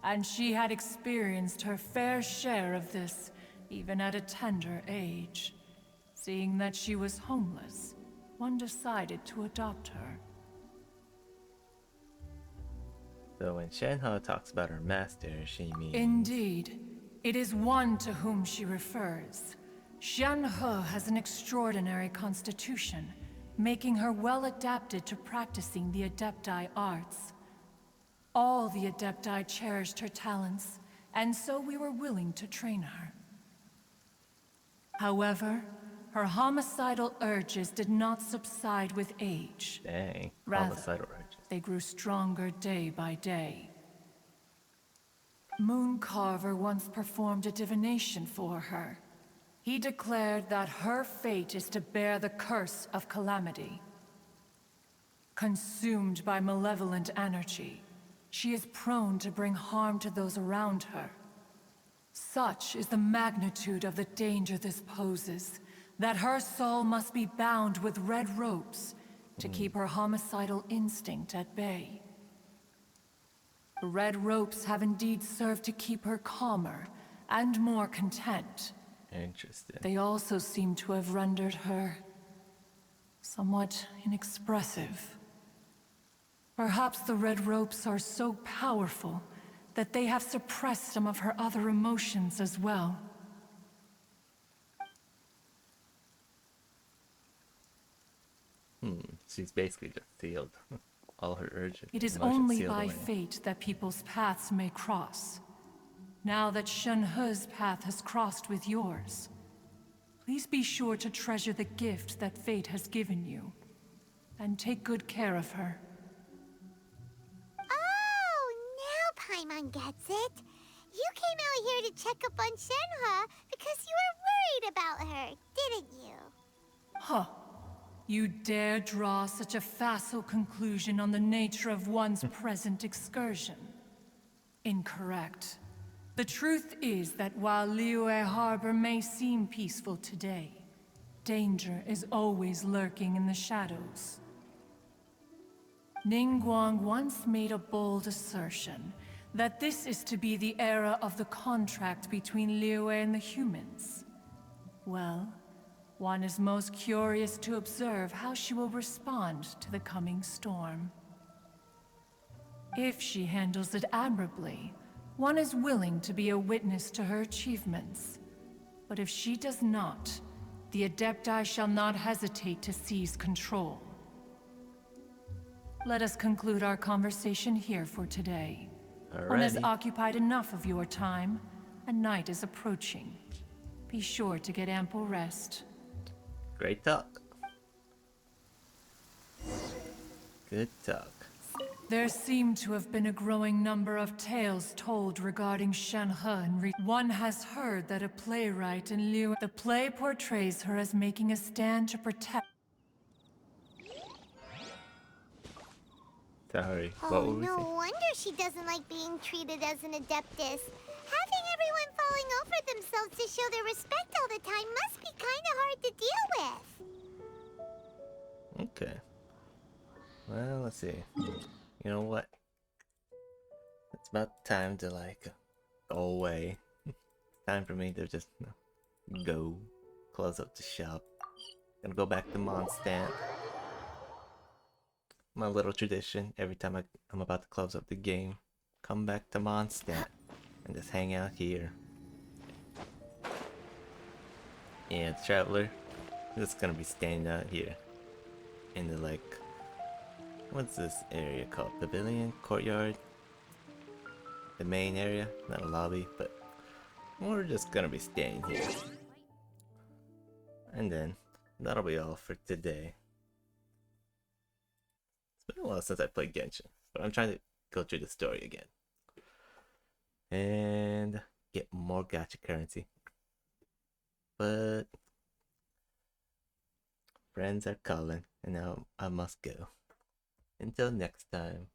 And she had experienced her fair share of this, even at a tender age. Seeing that she was homeless, one decided to adopt her. 'Cause in other words, if you hadn't passed by that day, Shenhe might have... Not necessarily. Upon one's arrival, one could sense that the god's wrath was gradually receding. Even had the stalemate continued, one suspects that Shen He may have still emerged the victor of the confrontation. Alas, the mortal world is rife with suffering of every kind, and she had experienced her fair share of this, even at a tender age. Seeing that she was homeless, one decided to adopt her. So when Shenhe talks about her master, she means... Indeed. It is one to whom she refers. Shenhe has an extraordinary constitution, making her well adapted to practicing the Adepti arts. All the Adepti cherished her talents, and so we were willing to train her. However, her homicidal urges did not subside with age. Dang, Rather, homicidal urges. they grew stronger day by day. Mooncarver once performed a divination for her. He declared that her fate is to bear the curse of calamity. Consumed by malevolent energy, she is prone to bring harm to those around her. Such is the magnitude of the danger this poses, that her soul must be bound with red ropes to keep her homicidal instinct at bay. The red ropes have indeed served to keep her calmer and more content. Interesting. They also seem to have rendered her somewhat inexpressive. Perhaps the red ropes are so powerful that they have suppressed some of her other emotions as well. She's basically just sealed. All her urges. It is emotions only sealed by away. fate that people's paths may cross. Now that Shenhe's path has crossed with yours, please be sure to treasure the gift that fate has given you, and take good care of her. Oh, now Paimon gets it. You came out here to check up on Shenhe because you were worried about her, didn't you? Huh. You dare draw such a facile conclusion on the nature of one's present excursion? Incorrect. The truth is that while Liyue Harbor may seem peaceful today, danger is always lurking in the shadows. Ningguang once made a bold assertion that this is to be the era of the contract between Liyue and the humans. Well, one is most curious to observe how she will respond to the coming storm. If she handles it admirably, one is willing to be a witness to her achievements. But if she does not, the Adepti shall not hesitate to seize control. Let us conclude our conversation here for today. One has Alrighty. occupied enough of your time, and night is approaching. Be sure to get ample rest. Great talk. Good talk. There seem to have been a growing number of tales told regarding Shenhe and one has heard that a playwright in Liyue. The play portrays her as making a stand to protect. Sorry, what Oh, were we no saying? wonder she doesn't like being treated as an Adeptus. Having everyone falling over themselves to show their respect all the time must be kind of hard to deal with. Okay. Well, let's see. You know what? It's about time to like go away. Time for me to just go close up the shop. Gonna go back to Mondstadt. My little tradition. Every time I'm about to close up the game, come back to Mondstadt and just hang out here. Yeah, Traveler. Just gonna be standing out here in the like, what's this area called? Pavilion? Courtyard? The main area? Not a lobby, but we're just gonna be standing here. And then, that'll be all for today. It's been a while since I played Genshin, but I'm trying to go through the story again. And get more gacha currency. But friends are calling, and now I must go. Until next time.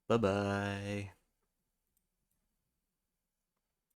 Bye-bye.